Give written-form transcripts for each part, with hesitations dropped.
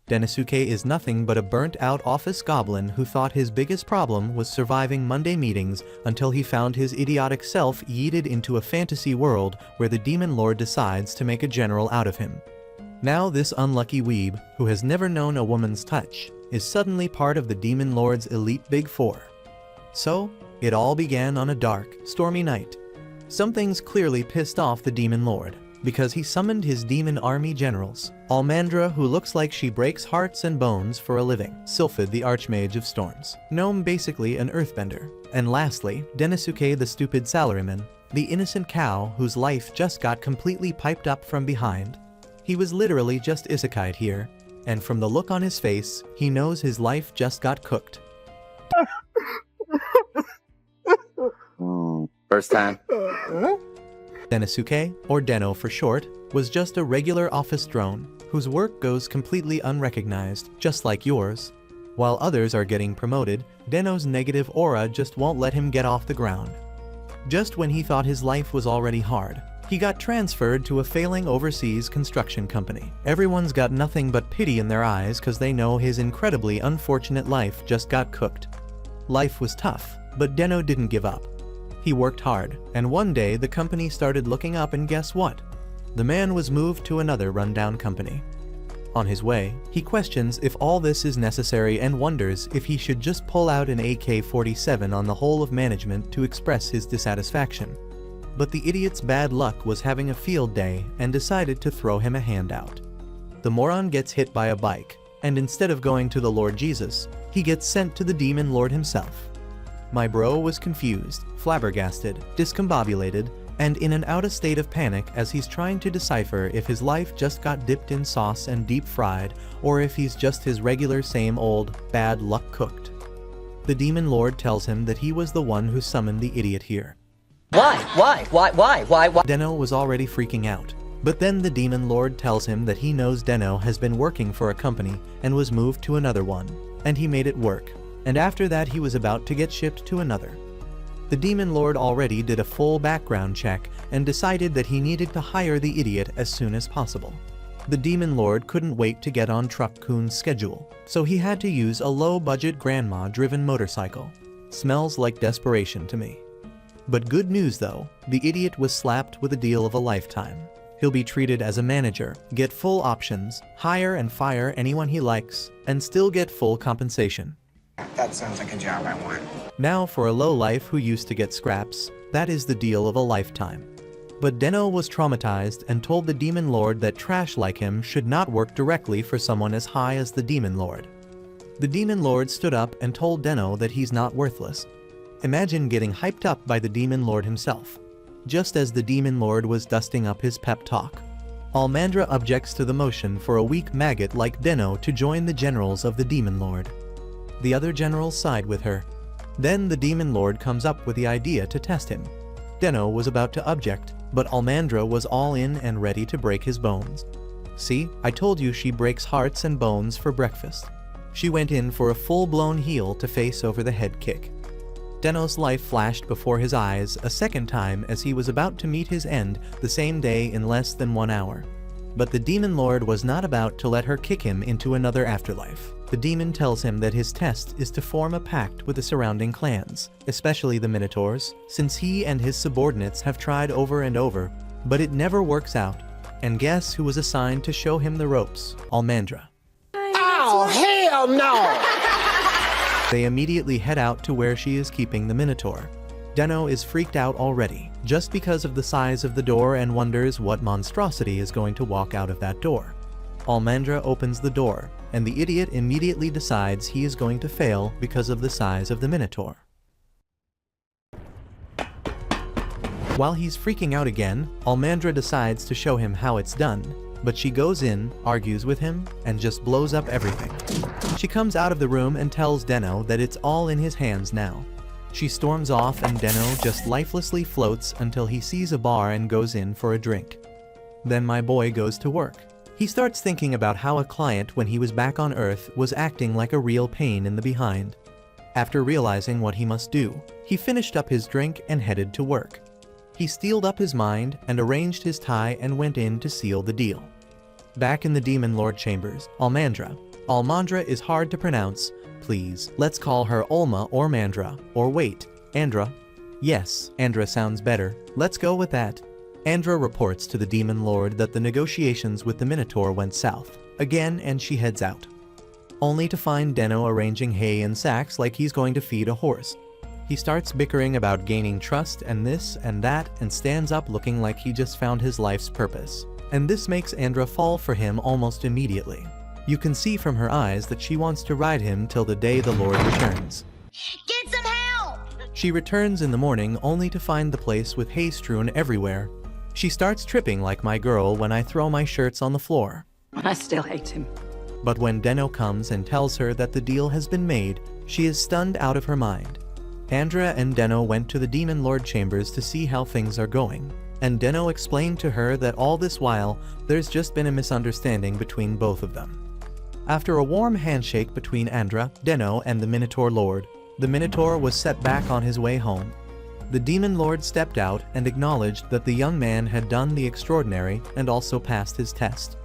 Dennosuke is nothing but a burnt-out office goblin who thought his biggest problem was surviving Monday meetings until he found his idiotic self yeeted into a fantasy world where the Demon Lord decides to make a general out of him. Now this unlucky weeb, who has never known a woman's touch, is suddenly part of the Demon Lord's elite Big Four. So, it all began on a dark, stormy night. Something's clearly pissed off the Demon Lord, because he summoned his demon army generals, Almandra, who looks like she breaks hearts and bones for a living, Sylphid the Archmage of Storms, Gnome basically an earthbender, and lastly, Dennosuke the stupid Salaryman, the innocent cow whose life just got completely piped up from behind. He was literally just isekai'd here, and from the look on his face, he knows his life just got cooked. First time. Dennosuke, or Denno for short, was just a regular office drone, whose work goes completely unrecognized, just like yours. While others are getting promoted, Denno's negative aura just won't let him get off the ground. Just when he thought his life was already hard, he got transferred to a failing overseas construction company. Everyone's got nothing but pity in their eyes cause they know his incredibly unfortunate life just got cooked. Life was tough, but Denno didn't give up. He worked hard, and one day the company started looking up and guess what? The man was moved to another rundown company. On his way, he questions if all this is necessary and wonders if he should just pull out an AK-47 on the whole of management to express his dissatisfaction. But the idiot's bad luck was having a field day and decided to throw him a handout. The moron gets hit by a bike, and instead of going to the Lord Jesus, he gets sent to the Demon Lord himself. My bro was confused, flabbergasted, discombobulated, and in an outer state of panic as he's trying to decipher if his life just got dipped in sauce and deep fried, or if he's just his regular same old, bad luck cooked. The Demon Lord tells him that he was the one who summoned the idiot here. Why? Denno was already freaking out, but then the Demon Lord tells him that he knows Denno has been working for a company and was moved to another one, and he made it work. And after that he was about to get shipped to another. The Demon Lord already did a full background check and decided that he needed to hire the idiot as soon as possible. The Demon Lord couldn't wait to get on Truck-kun's schedule, so he had to use a low-budget grandma-driven motorcycle. Smells like desperation to me. But good news though, the idiot was slapped with a deal of a lifetime. He'll be treated as a manager, get full options, hire and fire anyone he likes, and still get full compensation. That sounds like a job I want. Now for a lowlife who used to get scraps, that is the deal of a lifetime. But Denno was traumatized and told the Demon Lord that trash like him should not work directly for someone as high as the Demon Lord. The Demon Lord stood up and told Denno that he's not worthless. Imagine getting hyped up by the Demon Lord himself. Just as the Demon Lord was dusting up his pep talk, Almandra objects to the motion for a weak maggot like Denno to join the generals of the Demon Lord. The other generals side with her. Then the Demon Lord comes up with the idea to test him. Denno was about to object, but Almandra was all in and ready to break his bones. See, I told you she breaks hearts and bones for breakfast. She went in for a full-blown heel to face over the head kick. Denno's life flashed before his eyes a second time as he was about to meet his end the same day in less than 1 hour. But the Demon Lord was not about to let her kick him into another afterlife. The demon tells him that his test is to form a pact with the surrounding clans, especially the Minotaurs, since he and his subordinates have tried over and over, but it never works out. And guess who was assigned to show him the ropes? Almandra. Oh, hell no! They immediately head out to where she is keeping the Minotaur. Denno is freaked out already, just because of the size of the door, and wonders what monstrosity is going to walk out of that door. Almandra opens the door, and the idiot immediately decides he is going to fail because of the size of the Minotaur. While he's freaking out again, Almandra decides to show him how it's done, but she goes in, argues with him, and just blows up everything. She comes out of the room and tells Denno that it's all in his hands now. She storms off and Denno just lifelessly floats until he sees a bar and goes in for a drink. Then my boy goes to work. He starts thinking about how a client when he was back on Earth was acting like a real pain in the behind. After realizing what he must do, he finished up his drink and headed to work. He steeled up his mind and arranged his tie and went in to seal the deal. Back in the Demon Lord chambers, Almandra, Almandra is hard to pronounce. Please, let's call her Olma or Mandra. Or wait, Andra? Yes, Andra sounds better. Let's go with that. Andra reports to the Demon Lord that the negotiations with the Minotaur went south again, and she heads out, only to find Deno arranging hay in sacks like he's going to feed a horse. He starts bickering about gaining trust and this and that, and stands up looking like he just found his life's purpose. And this makes Andra fall for him almost immediately. You can see from her eyes that she wants to ride him till the day the Lord returns. Get some help! She returns in the morning only to find the place with hay strewn everywhere. She starts tripping like my girl when I throw my shirts on the floor. I still hate him. But when Deno comes and tells her that the deal has been made, she is stunned out of her mind. Andra and Deno went to the Demon Lord chambers to see how things are going, and Deno explained to her that all this while, there's just been a misunderstanding between both of them. After a warm handshake between Andra, Deno, and the Minotaur Lord, the Minotaur was set back on his way home. The Demon Lord stepped out and acknowledged that the young man had done the extraordinary and also passed his test.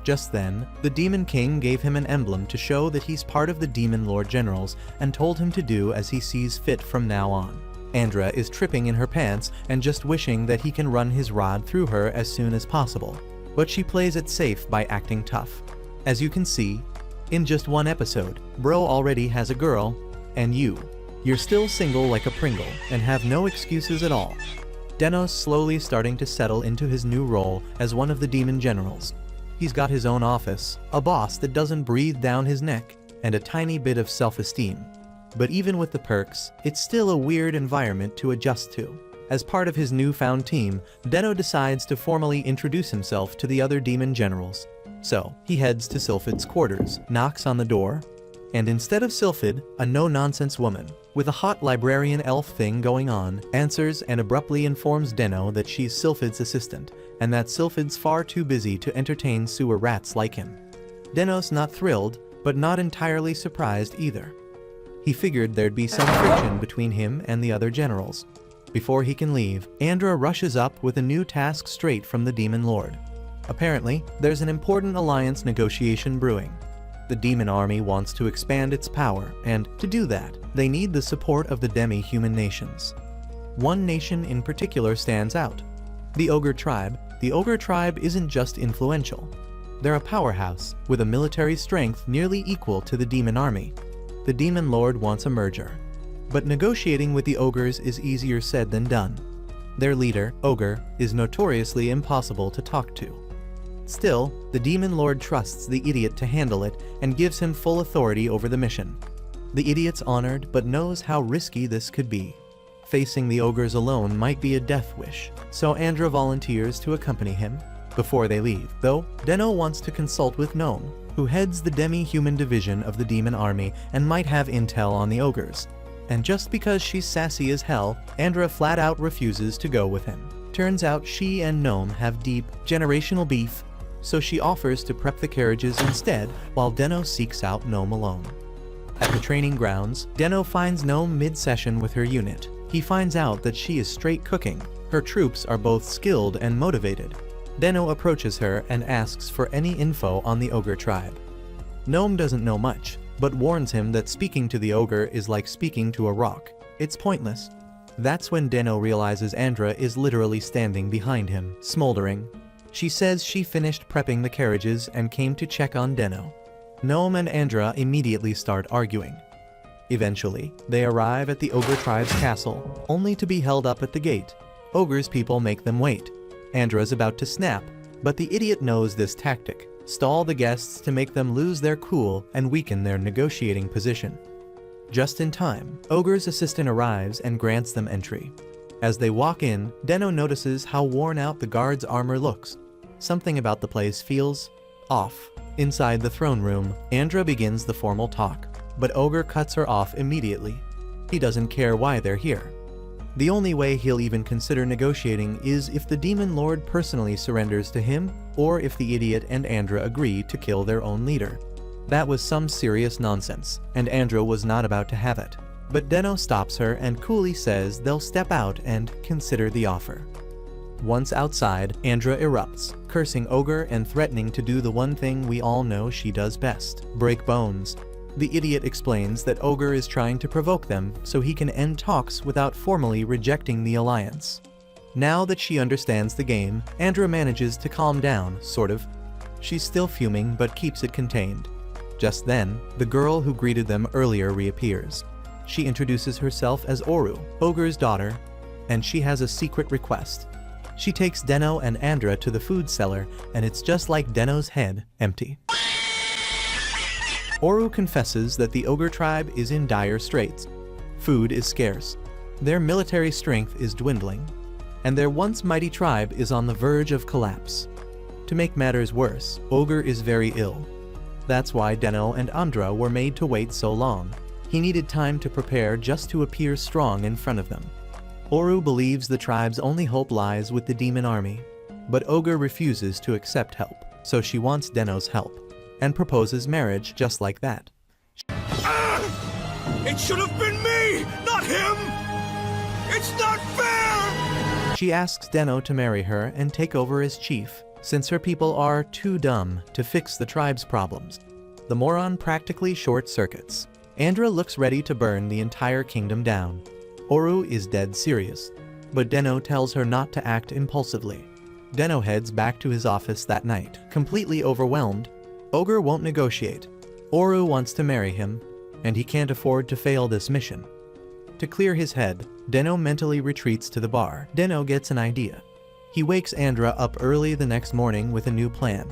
Just then, the Demon King gave him an emblem to show that he's part of the Demon Lord Generals and told him to do as he sees fit from now on. Andra is tripping in her pants and just wishing that he can run his rod through her as soon as possible, but she plays it safe by acting tough. As you can see, in just one episode, bro already has a girl, and you're still single like a Pringle and have no excuses at all. Deno's slowly starting to settle into his new role as one of the Demon Generals. He's got his own office, a boss that doesn't breathe down his neck, and a tiny bit of self-esteem. But even with the perks, it's still a weird environment to adjust to. As part of his newfound team, Deno decides to formally introduce himself to the other Demon Generals. So, he heads to Sylphid's quarters, knocks on the door, and instead of Sylphid, a no-nonsense woman, with a hot librarian elf thing going on, answers and abruptly informs Deno that she's Sylphid's assistant, and that Sylphid's far too busy to entertain sewer rats like him. Deno's not thrilled, but not entirely surprised either. He figured there'd be some friction between him and the other generals. Before he can leave, Andra rushes up with a new task straight from the Demon Lord. Apparently, there's an important alliance negotiation brewing. The demon army wants to expand its power, and to do that, they need the support of the demi-human nations. One nation in particular stands out: the Ogre Tribe. The Ogre Tribe isn't just influential. They're a powerhouse, with a military strength nearly equal to the demon army. The Demon Lord wants a merger. But negotiating with the ogres is easier said than done. Their leader, Ogre, is notoriously impossible to talk to. Still, the Demon Lord trusts the idiot to handle it and gives him full authority over the mission. The idiot's honored but knows how risky this could be. Facing the ogres alone might be a death wish, so Andra volunteers to accompany him. Before they leave, though, Deno wants to consult with Gnome, who heads the demi-human division of the demon army and might have intel on the ogres. And just because she's sassy as hell, Andra flat out refuses to go with him. Turns out she and Gnome have deep, generational beef, so she offers to prep the carriages instead while Deno seeks out Gnome alone. At the training grounds, Deno finds Gnome mid-session with her unit. He finds out that she is straight cooking. Her troops are both skilled and motivated. Deno approaches her and asks for any info on the Ogre Tribe. Gnome doesn't know much, but warns him that speaking to the ogre is like speaking to a rock. It's pointless. That's when Deno realizes Andra is literally standing behind him, smoldering. She says she finished prepping the carriages and came to check on Deno. Gnome and Andra immediately start arguing. Eventually, they arrive at the Ogre Tribe's castle, only to be held up at the gate. Ogre's people make them wait. Andra's about to snap, but the idiot knows this tactic: stall the guests to make them lose their cool and weaken their negotiating position. Just in time, Ogre's assistant arrives and grants them entry. As they walk in, Deno notices how worn out the guard's armor looks. Something about the place feels off. Inside the throne room, Andra begins the formal talk, but Ogre cuts her off immediately. He doesn't care why they're here. The only way he'll even consider negotiating is if the Demon Lord personally surrenders to him, or if the idiot and Andra agree to kill their own leader. That was some serious nonsense, and Andra was not about to have it. But Deno stops her and coolly says they'll step out and consider the offer. Once outside, Andra erupts, cursing Ogre and threatening to do the one thing we all know she does best: break bones. The idiot explains that Ogre is trying to provoke them so he can end talks without formally rejecting the alliance. Now that she understands the game, Andra manages to calm down, sort of. She's still fuming but keeps it contained. Just then, the girl who greeted them earlier reappears. She introduces herself as Oru, Ogre's daughter, and she has a secret request. She takes Deno and Andra to the food cellar, and it's just like Deno's head, empty. Oru confesses that the Ogre tribe is in dire straits. Food is scarce. Their military strength is dwindling, and their once mighty tribe is on the verge of collapse. To make matters worse, Ogre is very ill. That's why Deno and Andra were made to wait so long. He needed time to prepare just to appear strong in front of them. Oru believes the tribe's only hope lies with the demon army, but Ogre refuses to accept help, so she wants Deno's help, and proposes marriage just like that. It should have been me, not him! It's not fair! She asks Deno to marry her and take over as chief, since her people are too dumb to fix the tribe's problems. The moron practically short-circuits. Andra looks ready to burn the entire kingdom down. Oru is dead serious, but Deno tells her not to act impulsively. Deno heads back to his office that night, completely overwhelmed. Ogre won't negotiate. Oru wants to marry him, and he can't afford to fail this mission. To clear his head, Deno mentally retreats to the bar. Deno gets an idea. He wakes Andra up early the next morning with a new plan.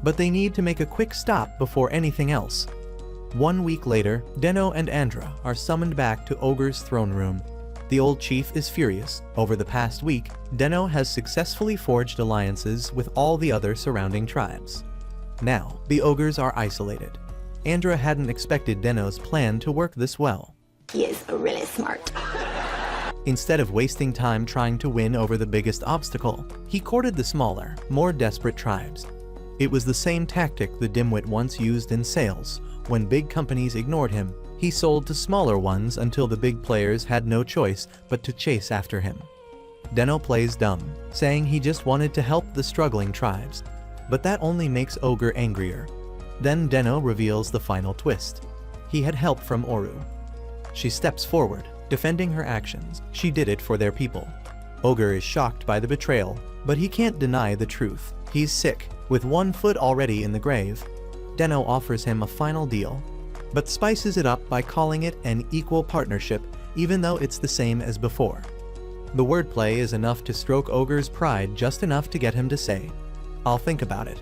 But they need to make a quick stop before anything else. 1 week later, Deno and Andra are summoned back to Ogre's throne room. The old chief is furious. Over the past week, Deno has successfully forged alliances with all the other surrounding tribes. Now, the Ogres are isolated. Andra hadn't expected Deno's plan to work this well. He is really smart. Instead of wasting time trying to win over the biggest obstacle, he courted the smaller, more desperate tribes. It was the same tactic the dimwit once used in sales. When big companies ignored him, he sold to smaller ones until the big players had no choice but to chase after him. Deno plays dumb, saying he just wanted to help the struggling tribes. But that only makes Ogre angrier. Then Deno reveals the final twist. He had help from Oru. She steps forward, defending her actions. She did it for their people. Ogre is shocked by the betrayal, but he can't deny the truth. He's sick, with 1 foot already in the grave. Deno offers him a final deal, but spices it up by calling it an equal partnership, even though it's the same as before. The wordplay is enough to stroke Ogre's pride just enough to get him to say, "I'll think about it."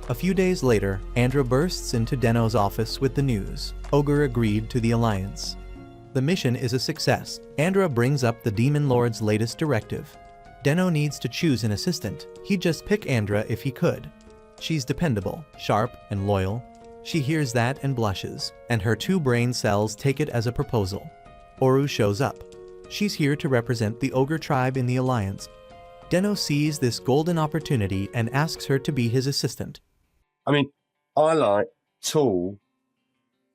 A few days later, Andra bursts into Deno's office with the news. Ogre agreed to the alliance. The mission is a success. Andra brings up the Demon Lord's latest directive. Deno needs to choose an assistant. He'd just pick Andra if he could. She's dependable, sharp, and loyal. She hears that and blushes, and her 2 brain cells take it as a proposal. Oru shows up. She's here to represent the Ogre tribe in the alliance. Deno sees this golden opportunity and asks her to be his assistant. I mean, I like tall,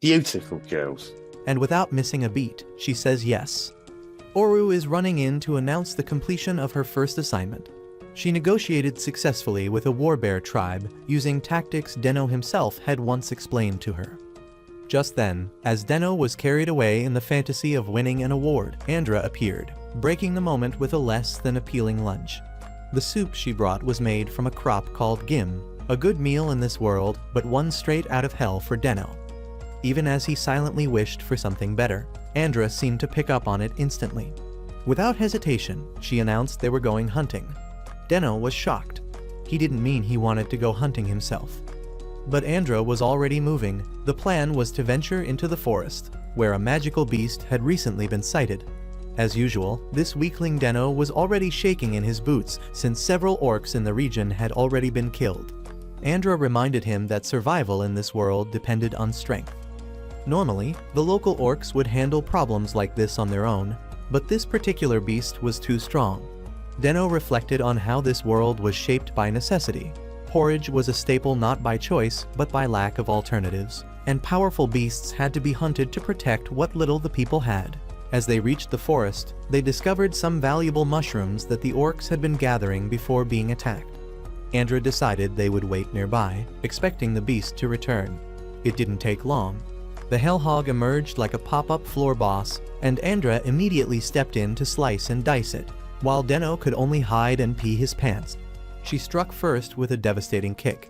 beautiful girls. And without missing a beat, she says yes. Oru is running in to announce the completion of her first assignment. She negotiated successfully with a warbear tribe using tactics Deno himself had once explained to her. Just then, as Deno was carried away in the fantasy of winning an award, Andra appeared, breaking the moment with a less than appealing lunch. The soup she brought was made from a crop called gim, a good meal in this world, but one straight out of hell for Deno. Even as he silently wished for something better, Andra seemed to pick up on it instantly. Without hesitation, she announced they were going hunting. Deno was shocked. He didn't mean he wanted to go hunting himself. But Andra was already moving. The plan was to venture into the forest, where a magical beast had recently been sighted. As usual, this weakling Deno was already shaking in his boots since several orcs in the region had already been killed. Andra reminded him that survival in this world depended on strength. Normally, the local orcs would handle problems like this on their own, but this particular beast was too strong. Deno reflected on how this world was shaped by necessity. Porridge was a staple not by choice, but by lack of alternatives, and powerful beasts had to be hunted to protect what little the people had. As they reached the forest, they discovered some valuable mushrooms that the orcs had been gathering before being attacked. Andra decided they would wait nearby, expecting the beast to return. It didn't take long. The Hellhog emerged like a pop-up floor boss, and Andra immediately stepped in to slice and dice it, while Deno could only hide and pee his pants. She struck first with a devastating kick.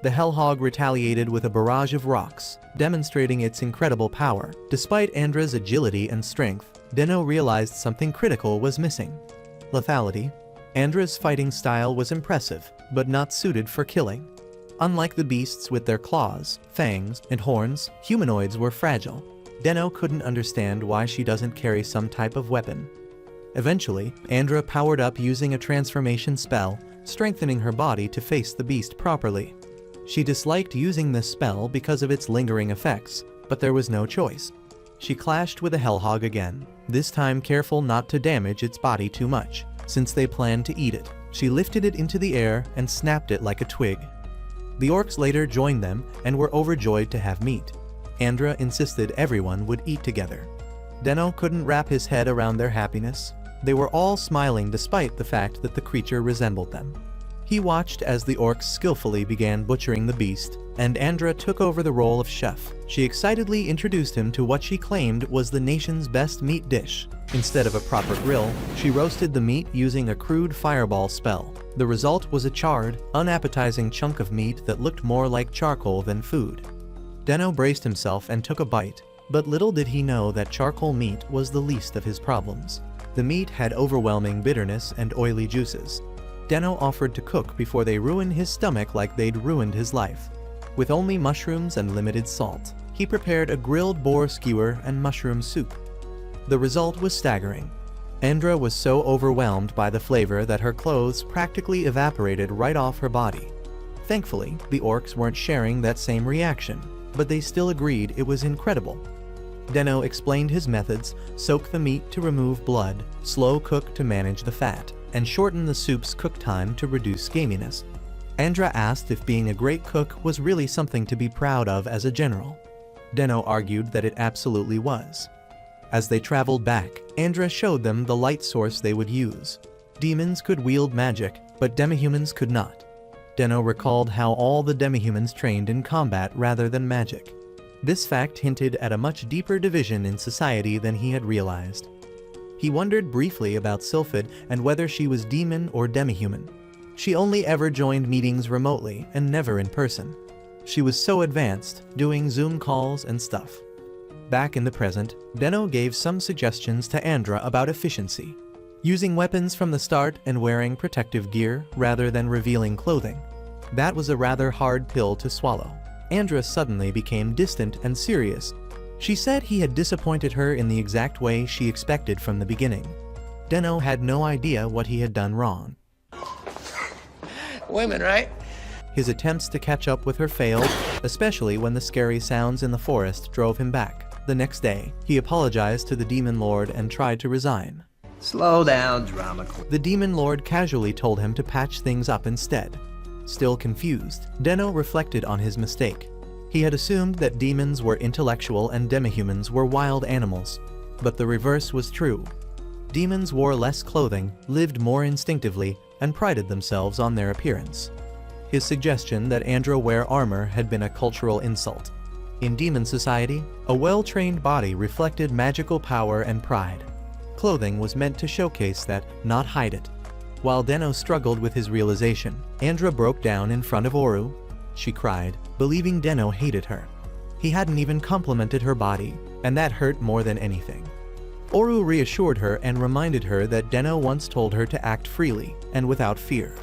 The Hellhog retaliated with a barrage of rocks, demonstrating its incredible power. Despite Andra's agility and strength, Deno realized something critical was missing: lethality. Andra's fighting style was impressive, but not suited for killing. Unlike the beasts with their claws, fangs, and horns, humanoids were fragile. Deno couldn't understand why she doesn't carry some type of weapon. Eventually, Andra powered up using a transformation spell, strengthening her body to face the beast properly. She disliked using this spell because of its lingering effects, but there was no choice. She clashed with the Hellhog again, this time careful not to damage its body too much, since they planned to eat it. She lifted it into the air and snapped it like a twig. The orcs later joined them and were overjoyed to have meat. Andra insisted everyone would eat together. Deno couldn't wrap his head around their happiness. They were all smiling despite the fact that the creature resembled them. He watched as the orcs skillfully began butchering the beast, and Andra took over the role of chef. She excitedly introduced him to what she claimed was the nation's best meat dish. Instead of a proper grill, she roasted the meat using a crude fireball spell. The result was a charred, unappetizing chunk of meat that looked more like charcoal than food. Deno braced himself and took a bite, but little did he know that charcoal meat was the least of his problems. The meat had overwhelming bitterness and oily juices. Deno offered to cook before they ruined his stomach like they'd ruined his life. With only mushrooms and limited salt, he prepared a grilled boar skewer and mushroom soup. The result was staggering. Andra was so overwhelmed by the flavor that her clothes practically evaporated right off her body. Thankfully, the orcs weren't sharing that same reaction, but they still agreed it was incredible. Deno explained his methods: soak the meat to remove blood, slow cook to manage the fat, and shorten the soup's cook time to reduce gaminess. Andra asked if being a great cook was really something to be proud of as a general. Deno argued that it absolutely was. As they traveled back, Andra showed them the light source they would use. Demons could wield magic, but demihumans could not. Deno recalled how all the demihumans trained in combat rather than magic. This fact hinted at a much deeper division in society than he had realized. He wondered briefly about Sylphid and whether she was demon or demihuman. She only ever joined meetings remotely and never in person. She was so advanced, doing Zoom calls and stuff. Back in the present, Deno gave some suggestions to Andra about efficiency. Using weapons from the start and wearing protective gear rather than revealing clothing. That was a rather hard pill to swallow. Andra suddenly became distant and serious. She said he had disappointed her in the exact way she expected from the beginning. Deno had no idea what he had done wrong. Women, right? His attempts to catch up with her failed, especially when the scary sounds in the forest drove him back. The next day, he apologized to the Demon Lord and tried to resign. Slow down, drama queen. The Demon Lord casually told him to patch things up instead. Still confused, Deno reflected on his mistake. He had assumed that demons were intellectual and demihumans were wild animals. But the reverse was true. Demons wore less clothing, lived more instinctively, and prided themselves on their appearance. His suggestion that Andra wear armor had been a cultural insult. In demon society, a well-trained body reflected magical power and pride. Clothing was meant to showcase that, not hide it. While Deno struggled with his realization, Andra broke down in front of Oru. She cried, believing Deno hated her. He hadn't even complimented her body, and that hurt more than anything. Oru reassured her and reminded her that Deno once told her to act freely and without fear.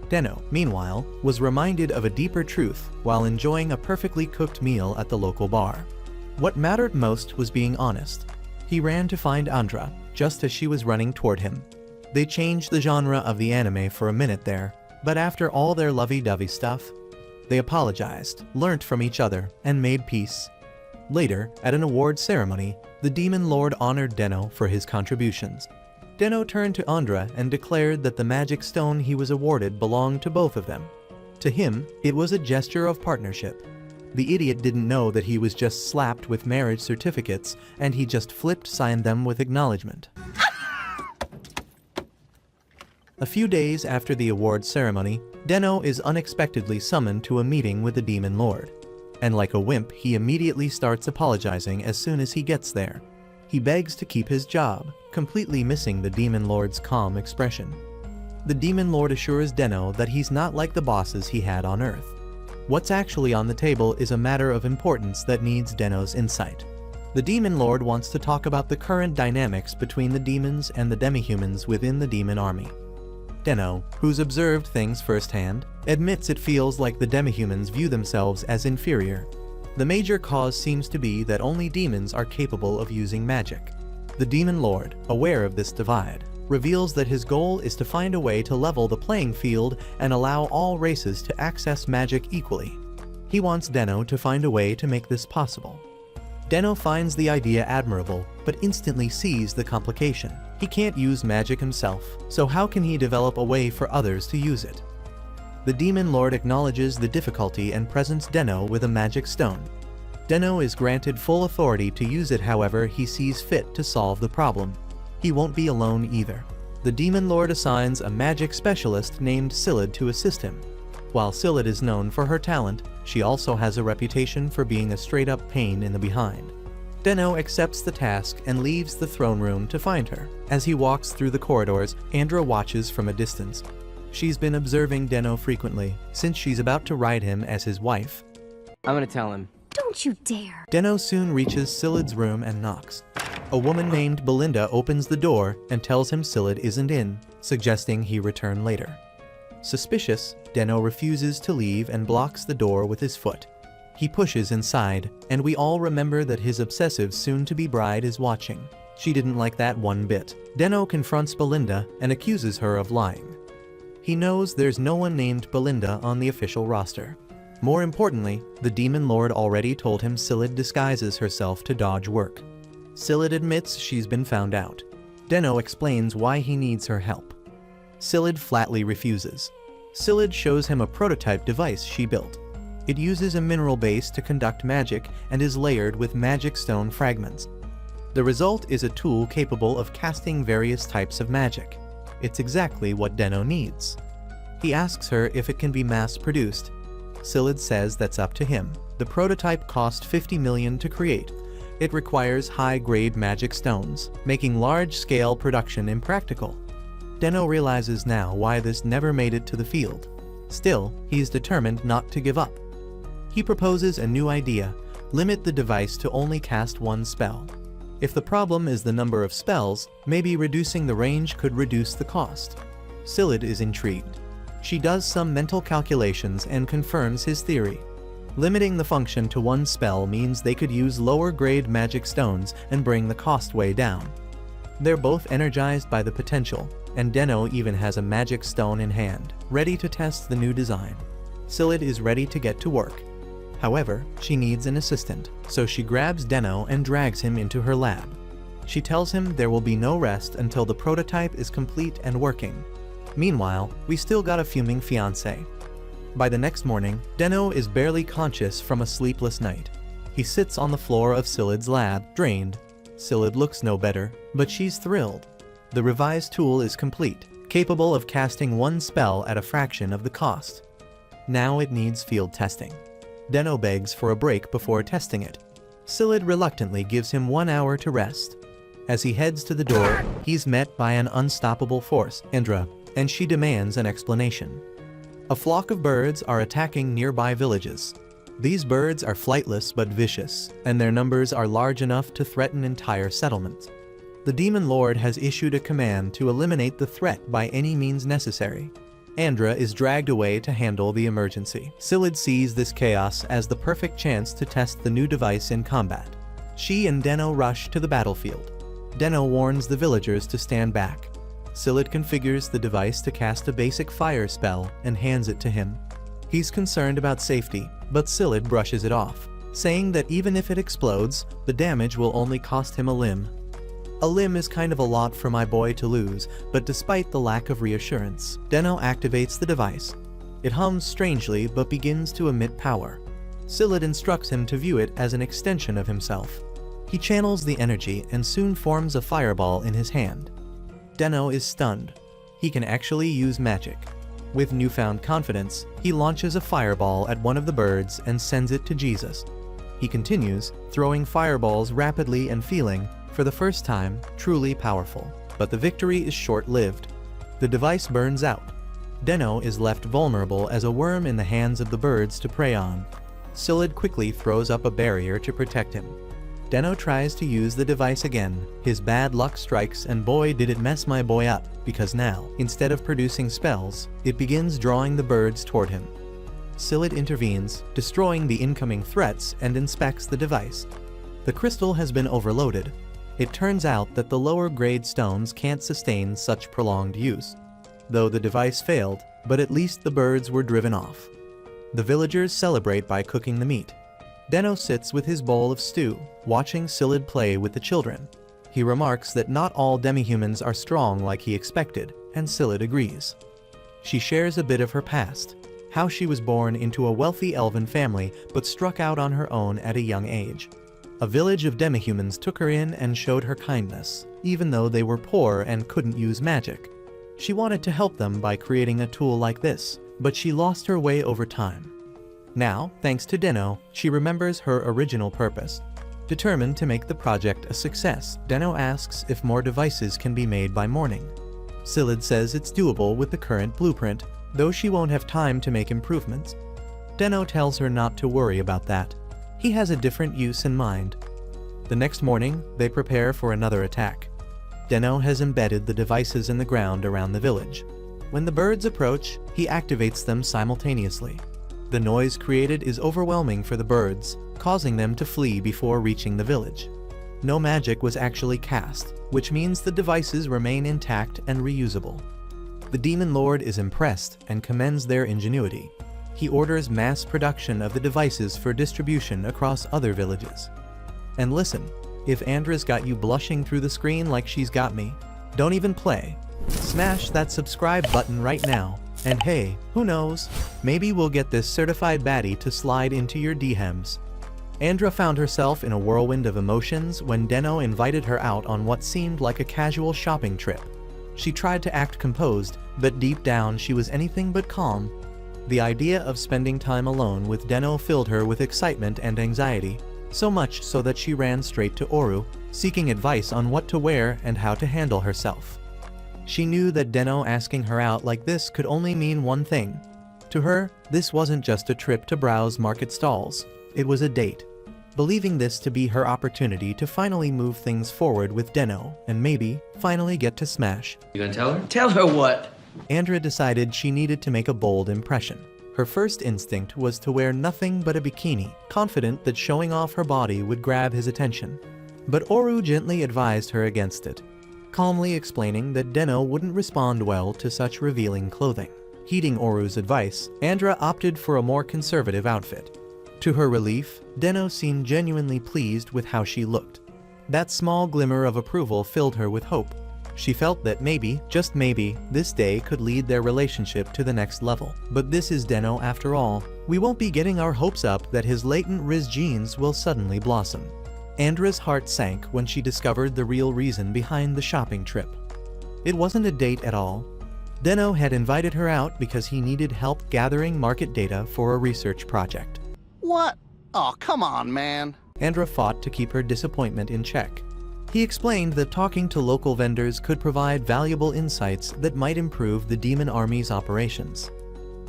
Deno, meanwhile, was reminded of a deeper truth while enjoying a perfectly cooked meal at the local bar. What mattered most was being honest. He ran to find Andra, just as she was running toward him. They changed the genre of the anime for a minute there, but after all their lovey-dovey stuff, they apologized, learnt from each other, and made peace. Later, at an award ceremony, the Demon Lord honored Deno for his contributions. Deno turned to Andra and declared that the magic stone he was awarded belonged to both of them. To him, it was a gesture of partnership. The idiot didn't know that he was just slapped with marriage certificates, and he just flipped signed them with acknowledgement. A few days after the award ceremony, Deno is unexpectedly summoned to a meeting with the Demon Lord. And like a wimp, he immediately starts apologizing as soon as he gets there. He begs to keep his job, completely missing the Demon Lord's calm expression. The Demon Lord assures Deno that he's not like the bosses he had on Earth. What's actually on the table is a matter of importance that needs Deno's insight. The Demon Lord wants to talk about the current dynamics between the demons and the demihumans within the demon army. Deno, who's observed things firsthand, admits it feels like the demihumans view themselves as inferior. The major cause seems to be that only demons are capable of using magic. The Demon Lord, aware of this divide, reveals that his goal is to find a way to level the playing field and allow all races to access magic equally. He wants Deno to find a way to make this possible. Deno finds the idea admirable, but instantly sees the complication. He can't use magic himself, so how can he develop a way for others to use it? The Demon Lord acknowledges the difficulty and presents Deno with a magic stone. Deno is granted full authority to use it, however he sees fit to solve the problem. He won't be alone either. The Demon Lord assigns a magic specialist named Scyllid to assist him. While Scyllid is known for her talent, she also has a reputation for being a straight-up pain in the behind. Deno accepts the task and leaves the throne room to find her. As he walks through the corridors, Andra watches from a distance. She's been observing Deno frequently, since she's about to ride him as his wife. I'm gonna tell him. Don't you dare. Deno soon reaches Scyllid's room and knocks. A woman named Belinda opens the door and tells him Scyllid isn't in, suggesting he return later. Suspicious, Deno refuses to leave and blocks the door with his foot. He pushes inside, and we all remember that his obsessive soon-to-be bride is watching. She didn't like that one bit. Deno confronts Belinda and accuses her of lying. He knows there's no one named Belinda on the official roster. More importantly, the Demon Lord already told him Scyllid disguises herself to dodge work. Scyllid admits she's been found out. Deno explains why he needs her help. Scyllid flatly refuses. Scyllid shows him a prototype device she built. It uses a mineral base to conduct magic and is layered with magic stone fragments. The result is a tool capable of casting various types of magic. It's exactly what Deno needs. He asks her if it can be mass-produced. Scyllid says that's up to him. The prototype cost 50 million to create. It requires high-grade magic stones, making large-scale production impractical. Deno realizes now why this never made it to the field. Still, he's determined not to give up. He proposes a new idea: limit the device to only cast one spell. If the problem is the number of spells, maybe reducing the range could reduce the cost. Scyllid is intrigued. She does some mental calculations and confirms his theory. Limiting the function to one spell means they could use lower-grade magic stones and bring the cost way down. They're both energized by the potential, and Deno even has a magic stone in hand, ready to test the new design. Scyllid is ready to get to work. However, she needs an assistant, so she grabs Deno and drags him into her lab. She tells him there will be no rest until the prototype is complete and working. Meanwhile, we still got a fuming fiancé. By the next morning, Deno is barely conscious from a sleepless night. He sits on the floor of Scyllid's lab, drained. Scyllid looks no better, but she's thrilled. The revised tool is complete, capable of casting one spell at a fraction of the cost. Now it needs field testing. Deno begs for a break before testing it. Scyllid reluctantly gives him 1 hour to rest. As he heads to the door, he's met by an unstoppable force, Andra, and she demands an explanation. A flock of birds are attacking nearby villages. These birds are flightless but vicious, and their numbers are large enough to threaten entire settlements. The Demon Lord has issued a command to eliminate the threat by any means necessary. Andra is dragged away to handle the emergency. Scyllid sees this chaos as the perfect chance to test the new device in combat. She and Deno rush to the battlefield. Deno warns the villagers to stand back. Scyllid configures the device to cast a basic fire spell and hands it to him. He's concerned about safety, but Scyllid brushes it off, saying that even if it explodes, the damage will only cost him a limb. A limb is kind of a lot for my boy to lose, but despite the lack of reassurance, Deno activates the device. It hums strangely but begins to emit power. Scylla instructs him to view it as an extension of himself. He channels the energy and soon forms a fireball in his hand. Deno is stunned. He can actually use magic. With newfound confidence, he launches a fireball at one of the birds and sends it to Jesus. He continues, throwing fireballs rapidly and feeling, for the first time, truly powerful. But the victory is short-lived. The device burns out. Deno is left vulnerable as a worm in the hands of the birds to prey on. Scylla quickly throws up a barrier to protect him. Deno tries to use the device again. His bad luck strikes, and boy did it mess my boy up, because now, instead of producing spells, it begins drawing the birds toward him. Scylla intervenes, destroying the incoming threats, and inspects the device. The crystal has been overloaded. It turns out that the lower-grade stones can't sustain such prolonged use. Though the device failed, but at least the birds were driven off. The villagers celebrate by cooking the meat. Deno sits with his bowl of stew, watching Scylla play with the children. He remarks that not all demi-humans are strong like he expected, and Scylla agrees. She shares a bit of her past, how she was born into a wealthy elven family but struck out on her own at a young age. A village of demi-humans took her in and showed her kindness, even though they were poor and couldn't use magic. She wanted to help them by creating a tool like this, but she lost her way over time. Now, thanks to Deno, she remembers her original purpose. Determined to make the project a success, Deno asks if more devices can be made by morning. Scylla says it's doable with the current blueprint, though she won't have time to make improvements. Deno tells her not to worry about that. He has a different use in mind. The next morning, they prepare for another attack. Deno has embedded the devices in the ground around the village. When the birds approach, he activates them simultaneously. The noise created is overwhelming for the birds, causing them to flee before reaching the village. No magic was actually cast, which means the devices remain intact and reusable. The Demon Lord is impressed and commends their ingenuity. He orders mass production of the devices for distribution across other villages. And listen, if Andra's got you blushing through the screen like she's got me, don't even play. Smash that subscribe button right now. And hey, who knows, maybe we'll get this certified baddie to slide into your DMs. Andra found herself in a whirlwind of emotions when Deno invited her out on what seemed like a casual shopping trip. She tried to act composed, but deep down she was anything but calm. The idea of spending time alone with Deno filled her with excitement and anxiety, so much so that she ran straight to Oru, seeking advice on what to wear and how to handle herself. She knew that Deno asking her out like this could only mean one thing. To her, this wasn't just a trip to browse market stalls, it was a date. Believing this to be her opportunity to finally move things forward with Deno, and maybe finally get to smash. You gonna tell her? Tell her what? Andra decided she needed to make a bold impression. Her first instinct was to wear nothing but a bikini, confident that showing off her body would grab his attention. But Oru gently advised her against it, calmly explaining that Deno wouldn't respond well to such revealing clothing. Heeding Oru's advice, Andra opted for a more conservative outfit. To her relief, Deno seemed genuinely pleased with how she looked. That small glimmer of approval filled her with hope. She felt that maybe, just maybe, this day could lead their relationship to the next level. But this is Deno after all. We won't be getting our hopes up that his latent Riz genes will suddenly blossom. Andra's heart sank when she discovered the real reason behind the shopping trip. It wasn't a date at all. Deno had invited her out because he needed help gathering market data for a research project. What? Oh, come on, man. Andra fought to keep her disappointment in check. He explained that talking to local vendors could provide valuable insights that might improve the demon army's operations.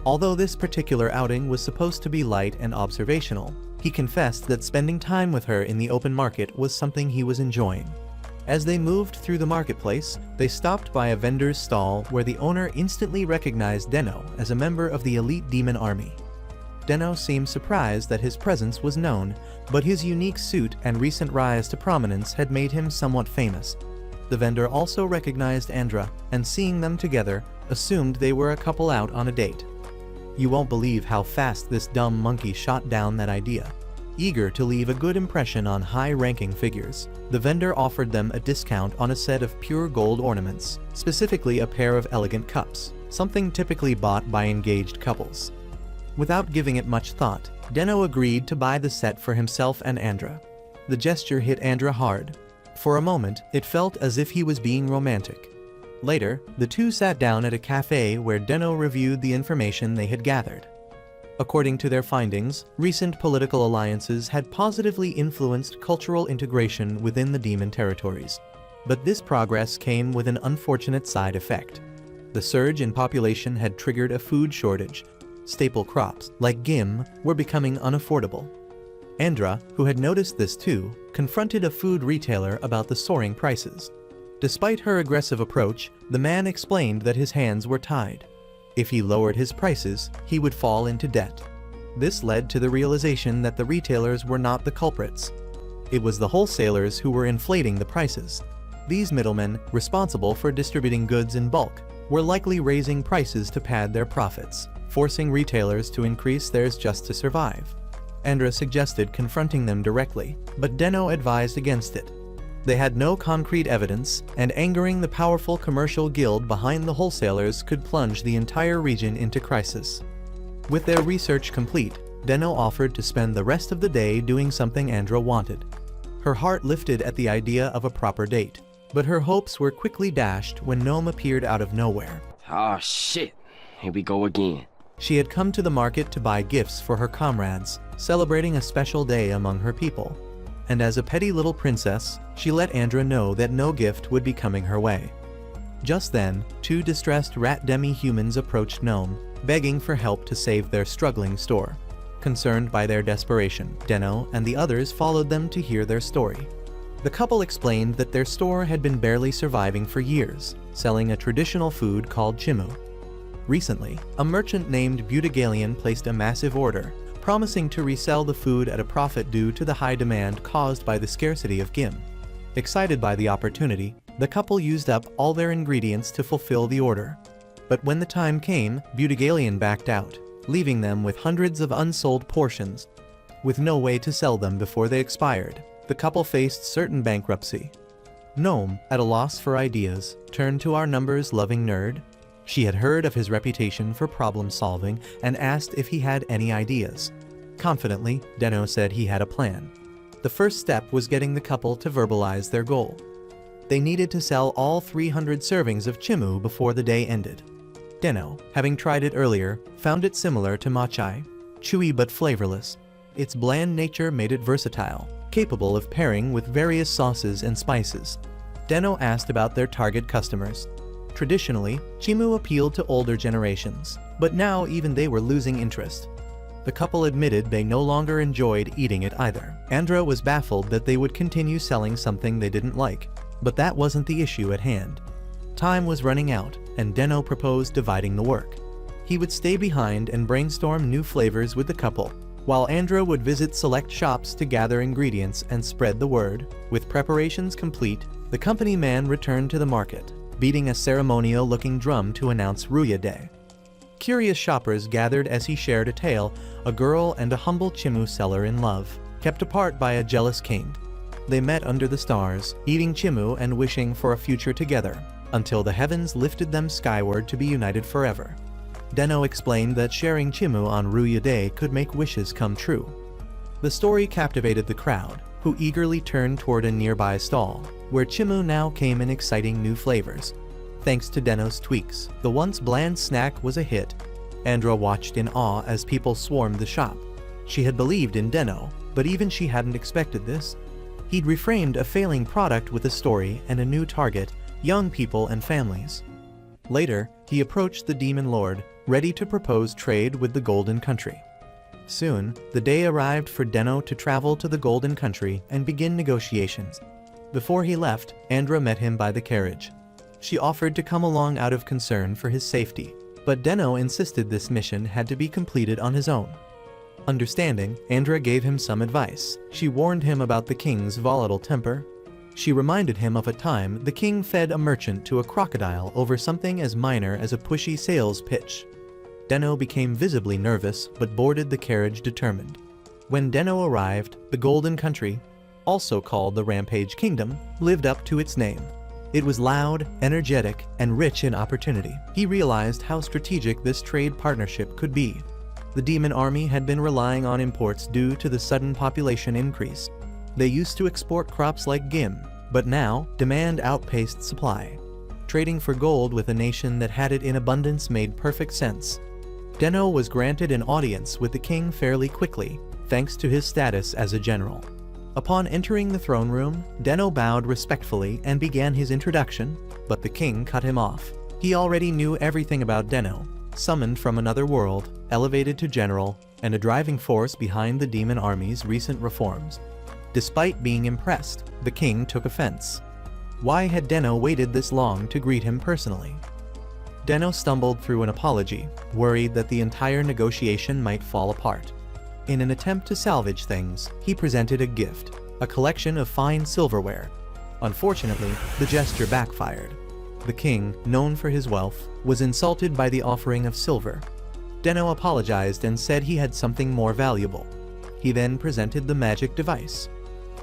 Although this particular outing was supposed to be light and observational, he confessed that spending time with her in the open market was something he was enjoying. As they moved through the marketplace, they stopped by a vendor's stall where the owner instantly recognized Deno as a member of the elite demon army. Deno seemed surprised that his presence was known, but his unique suit and recent rise to prominence had made him somewhat famous. The vendor also recognized Andra, and seeing them together, assumed they were a couple out on a date. You won't believe how fast this dumb monkey shot down that idea. Eager to leave a good impression on high-ranking figures, the vendor offered them a discount on a set of pure gold ornaments, specifically a pair of elegant cups, something typically bought by engaged couples. Without giving it much thought, Deno agreed to buy the set for himself and Andra. The gesture hit Andra hard. For a moment, it felt as if he was being romantic. Later, the two sat down at a cafe where Deno reviewed the information they had gathered. According to their findings, recent political alliances had positively influenced cultural integration within the demon territories. But this progress came with an unfortunate side effect. The surge in population had triggered a food shortage. Staple crops, like gim, were becoming unaffordable. Andra, who had noticed this too, confronted a food retailer about the soaring prices. Despite her aggressive approach, the man explained that his hands were tied. If he lowered his prices, he would fall into debt. This led to the realization that the retailers were not the culprits. It was the wholesalers who were inflating the prices. These middlemen, responsible for distributing goods in bulk, were likely raising prices to pad their profits, forcing retailers to increase theirs just to survive. Andra suggested confronting them directly, but Deno advised against it. They had no concrete evidence, and angering the powerful commercial guild behind the wholesalers could plunge the entire region into crisis. With their research complete, Deno offered to spend the rest of the day doing something Andra wanted. Her heart lifted at the idea of a proper date, but her hopes were quickly dashed when Gnome appeared out of nowhere. Oh shit, here we go again. She had come to the market to buy gifts for her comrades, celebrating a special day among her people. And as a petty little princess, she let Andra know that no gift would be coming her way. Just then, two distressed rat demi-humans approached Gnome, begging for help to save their struggling store. Concerned by their desperation, Deno and the others followed them to hear their story. The couple explained that their store had been barely surviving for years, selling a traditional food called chimu. Recently, a merchant named Butigalian placed a massive order, promising to resell the food at a profit due to the high demand caused by the scarcity of gim. Excited by the opportunity, the couple used up all their ingredients to fulfill the order. But when the time came, Butigalian backed out, leaving them with hundreds of unsold portions. With no way to sell them before they expired, the couple faced certain bankruptcy. Gnome, at a loss for ideas, turned to our numbers-loving nerd. She had heard of his reputation for problem-solving and asked if he had any ideas. Confidently, Deno said he had a plan. The first step was getting the couple to verbalize their goal. They needed to sell all 300 servings of chimu before the day ended. Deno, having tried it earlier, found it similar to machai, chewy but flavorless. Its bland nature made it versatile, capable of pairing with various sauces and spices. Deno asked about their target customers. Traditionally, chimu appealed to older generations, but now even they were losing interest. The couple admitted they no longer enjoyed eating it either. Andra was baffled that they would continue selling something they didn't like, but that wasn't the issue at hand. Time was running out, and Deno proposed dividing the work. He would stay behind and brainstorm new flavors with the couple, while Andra would visit select shops to gather ingredients and spread the word. With preparations complete, the company man returned to the market, beating a ceremonial-looking drum to announce Ruya Day. Curious shoppers gathered as he shared a tale, a girl and a humble chimu seller in love, kept apart by a jealous king. They met under the stars, eating chimu and wishing for a future together, until the heavens lifted them skyward to be united forever. Deno explained that sharing chimu on Ruya Day could make wishes come true. The story captivated the crowd, who eagerly turned toward a nearby stall, where chimu now came in exciting new flavors. Thanks to Deno's tweaks, the once bland snack was a hit. Andra watched in awe as people swarmed the shop. She had believed in Deno, but even she hadn't expected this. He'd reframed a failing product with a story and a new target, young people and families. Later, he approached the Demon Lord, ready to propose trade with the Golden Country. Soon, the day arrived for Deno to travel to the Golden Country and begin negotiations. Before he left, Andra met him by the carriage. She offered to come along out of concern for his safety, but Deno insisted this mission had to be completed on his own. Understanding, Andra gave him some advice. She warned him about the king's volatile temper. She reminded him of a time the king fed a merchant to a crocodile over something as minor as a pushy sales pitch. Deno became visibly nervous but boarded the carriage determined. When Deno arrived, the Golden Country, also called the Rampage Kingdom, lived up to its name. It was loud, energetic, and rich in opportunity. He realized how strategic this trade partnership could be. The demon army had been relying on imports due to the sudden population increase. They used to export crops like gim, but now demand outpaced supply. Trading for gold with a nation that had it in abundance made perfect sense. Deno was granted an audience with the king fairly quickly, thanks to his status as a general. Upon entering the throne room, Deno bowed respectfully and began his introduction, but the king cut him off. He already knew everything about Deno, summoned from another world, elevated to general, and a driving force behind the demon army's recent reforms. Despite being impressed, the king took offense. Why had Deno waited this long to greet him personally? Deno stumbled through an apology, worried that the entire negotiation might fall apart. In an attempt to salvage things, he presented a gift, a collection of fine silverware. Unfortunately, the gesture backfired. The king, known for his wealth, was insulted by the offering of silver. Deno apologized and said he had something more valuable. He then presented the magic device.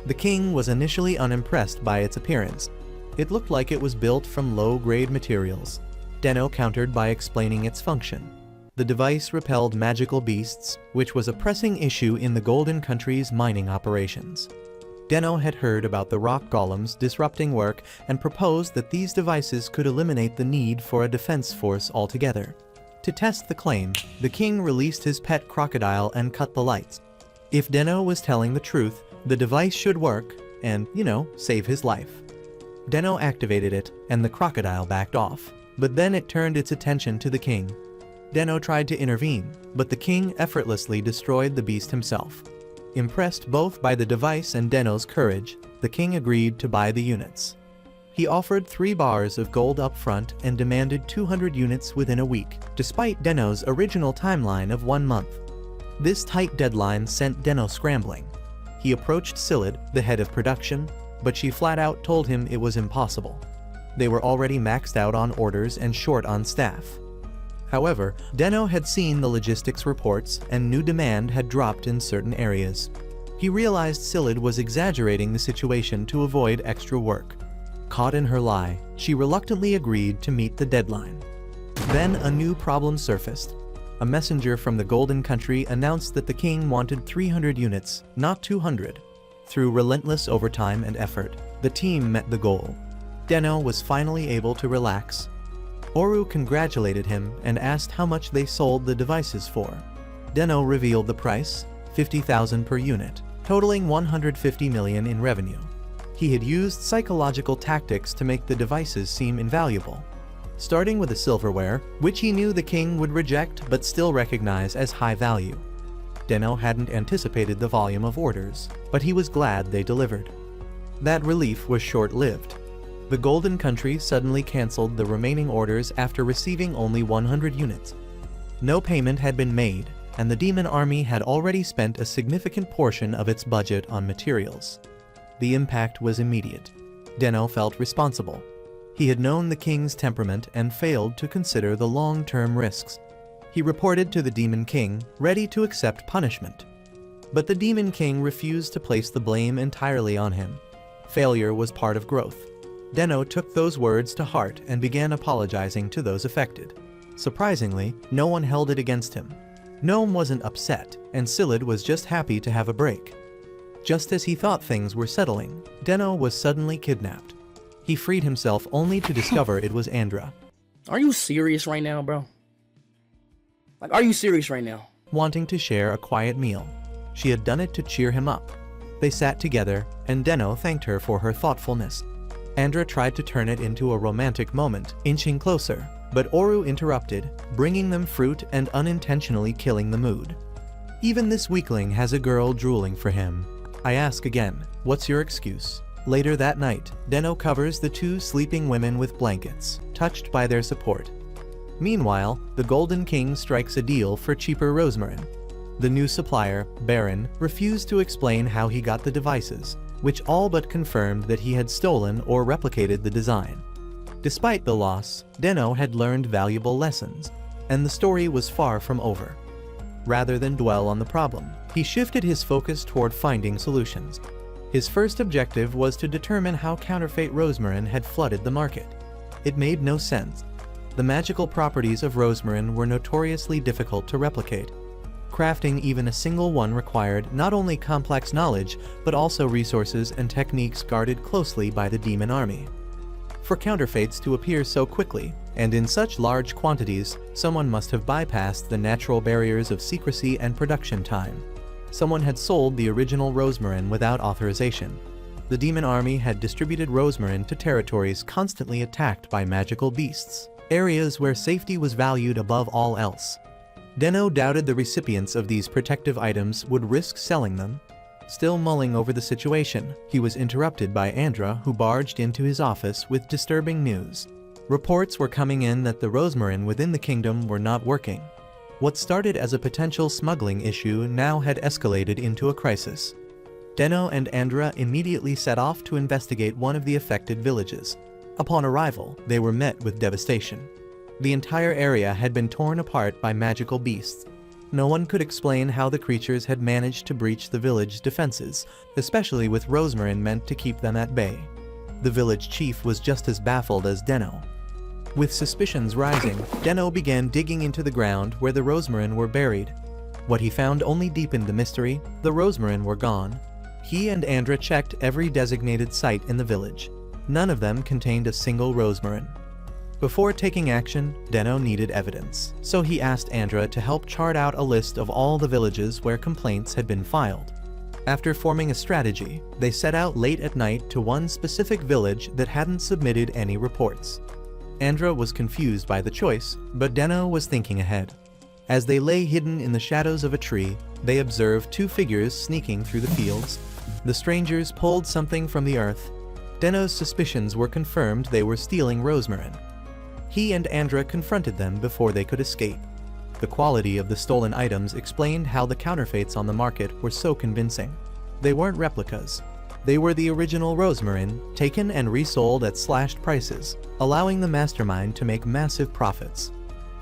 The king was initially unimpressed by its appearance. It looked like it was built from low-grade materials. Deno countered by explaining its function. The device repelled magical beasts, which was a pressing issue in the Golden Country's mining operations. Deno had heard about the rock golems disrupting work and proposed that these devices could eliminate the need for a defense force altogether. To test the claim, the king released his pet crocodile and cut the lights. If Deno was telling the truth, the device should work and, save his life. Deno activated it, and the crocodile backed off. But then it turned its attention to the king. Deno tried to intervene, but the king effortlessly destroyed the beast himself. Impressed both by the device and Deno's courage, the king agreed to buy the units. He offered 3 bars of gold up front and demanded 200 units within a week, despite Deno's original timeline of 1 month. This tight deadline sent Deno scrambling. He approached Silid, the head of production, but she flat out told him it was impossible. They were already maxed out on orders and short on staff. However, Deno had seen the logistics reports and knew demand had dropped in certain areas. He realized Silid was exaggerating the situation to avoid extra work. Caught in her lie, she reluctantly agreed to meet the deadline. Then a new problem surfaced. A messenger from the Golden Country announced that the king wanted 300 units, not 200. Through relentless overtime and effort, the team met the goal. Deno was finally able to relax. Oru congratulated him and asked how much they sold the devices for. Deno revealed the price, 50,000 per unit, totaling 150 million in revenue. He had used psychological tactics to make the devices seem invaluable. Starting with the silverware, which he knew the king would reject but still recognize as high value. Deno hadn't anticipated the volume of orders, but he was glad they delivered. That relief was short-lived. The Golden Country suddenly canceled the remaining orders after receiving only 100 units. No payment had been made, and the demon army had already spent a significant portion of its budget on materials. The impact was immediate. Deno felt responsible. He had known the king's temperament and failed to consider the long-term risks. He reported to the Demon King, ready to accept punishment. But the Demon King refused to place the blame entirely on him. Failure was part of growth. Deno took those words to heart and began apologizing to those affected. Surprisingly, no one held it against him. Gnome wasn't upset, and Silid was just happy to have a break. Just as he thought things were settling, Deno was suddenly kidnapped. He freed himself only to discover it was Andra. Are you serious right now, bro? Like, are you serious right now? Wanting to share a quiet meal. She had done it to cheer him up. They sat together, and Deno thanked her for her thoughtfulness. Andra tried to turn it into a romantic moment, inching closer, but Oru interrupted, bringing them fruit and unintentionally killing the mood. Even this weakling has a girl drooling for him. I ask again, what's your excuse? Later that night, Deno covers the 2 sleeping women with blankets, touched by their support. Meanwhile, the Golden King strikes a deal for cheaper rosmarin. The new supplier, Baron, refused to explain how he got the devices, which all but confirmed that he had stolen or replicated the design. Despite the loss, Deno had learned valuable lessons, and the story was far from over. Rather than dwell on the problem, he shifted his focus toward finding solutions. His first objective was to determine how counterfeit rosmarin had flooded the market. It made no sense. The magical properties of rosmarin were notoriously difficult to replicate. Crafting even a single one required not only complex knowledge, but also resources and techniques guarded closely by the demon army. For counterfeits to appear so quickly, and in such large quantities, someone must have bypassed the natural barriers of secrecy and production time. Someone had sold the original rosmarin without authorization. The demon army had distributed rosmarin to territories constantly attacked by magical beasts, areas where safety was valued above all else. Deno doubted the recipients of these protective items would risk selling them. Still mulling over the situation, he was interrupted by Andra, who barged into his office with disturbing news. Reports were coming in that the rosmarin within the kingdom were not working. What started as a potential smuggling issue now had escalated into a crisis. Deno and Andra immediately set off to investigate one of the affected villages. Upon arrival, they were met with devastation. The entire area had been torn apart by magical beasts. No one could explain how the creatures had managed to breach the village defenses, especially with rosmarin meant to keep them at bay. The village chief was just as baffled as Deno. With suspicions rising, Deno began digging into the ground where the rosmarin were buried. What he found only deepened the mystery. The rosmarin were gone. He and Andra checked every designated site in the village. None of them contained a single rosmarin. Before taking action, Deno needed evidence, so he asked Andra to help chart out a list of all the villages where complaints had been filed. After forming a strategy, they set out late at night to one specific village that hadn't submitted any reports. Andra was confused by the choice, but Deno was thinking ahead. As they lay hidden in the shadows of a tree, they observed two figures sneaking through the fields. The strangers pulled something from the earth. Deno's suspicions were confirmed. They were stealing rosmarin. He and Andra confronted them before they could escape. The quality of the stolen items explained how the counterfeits on the market were so convincing. They weren't replicas. They were the original rosmarin, taken and resold at slashed prices, allowing the mastermind to make massive profits.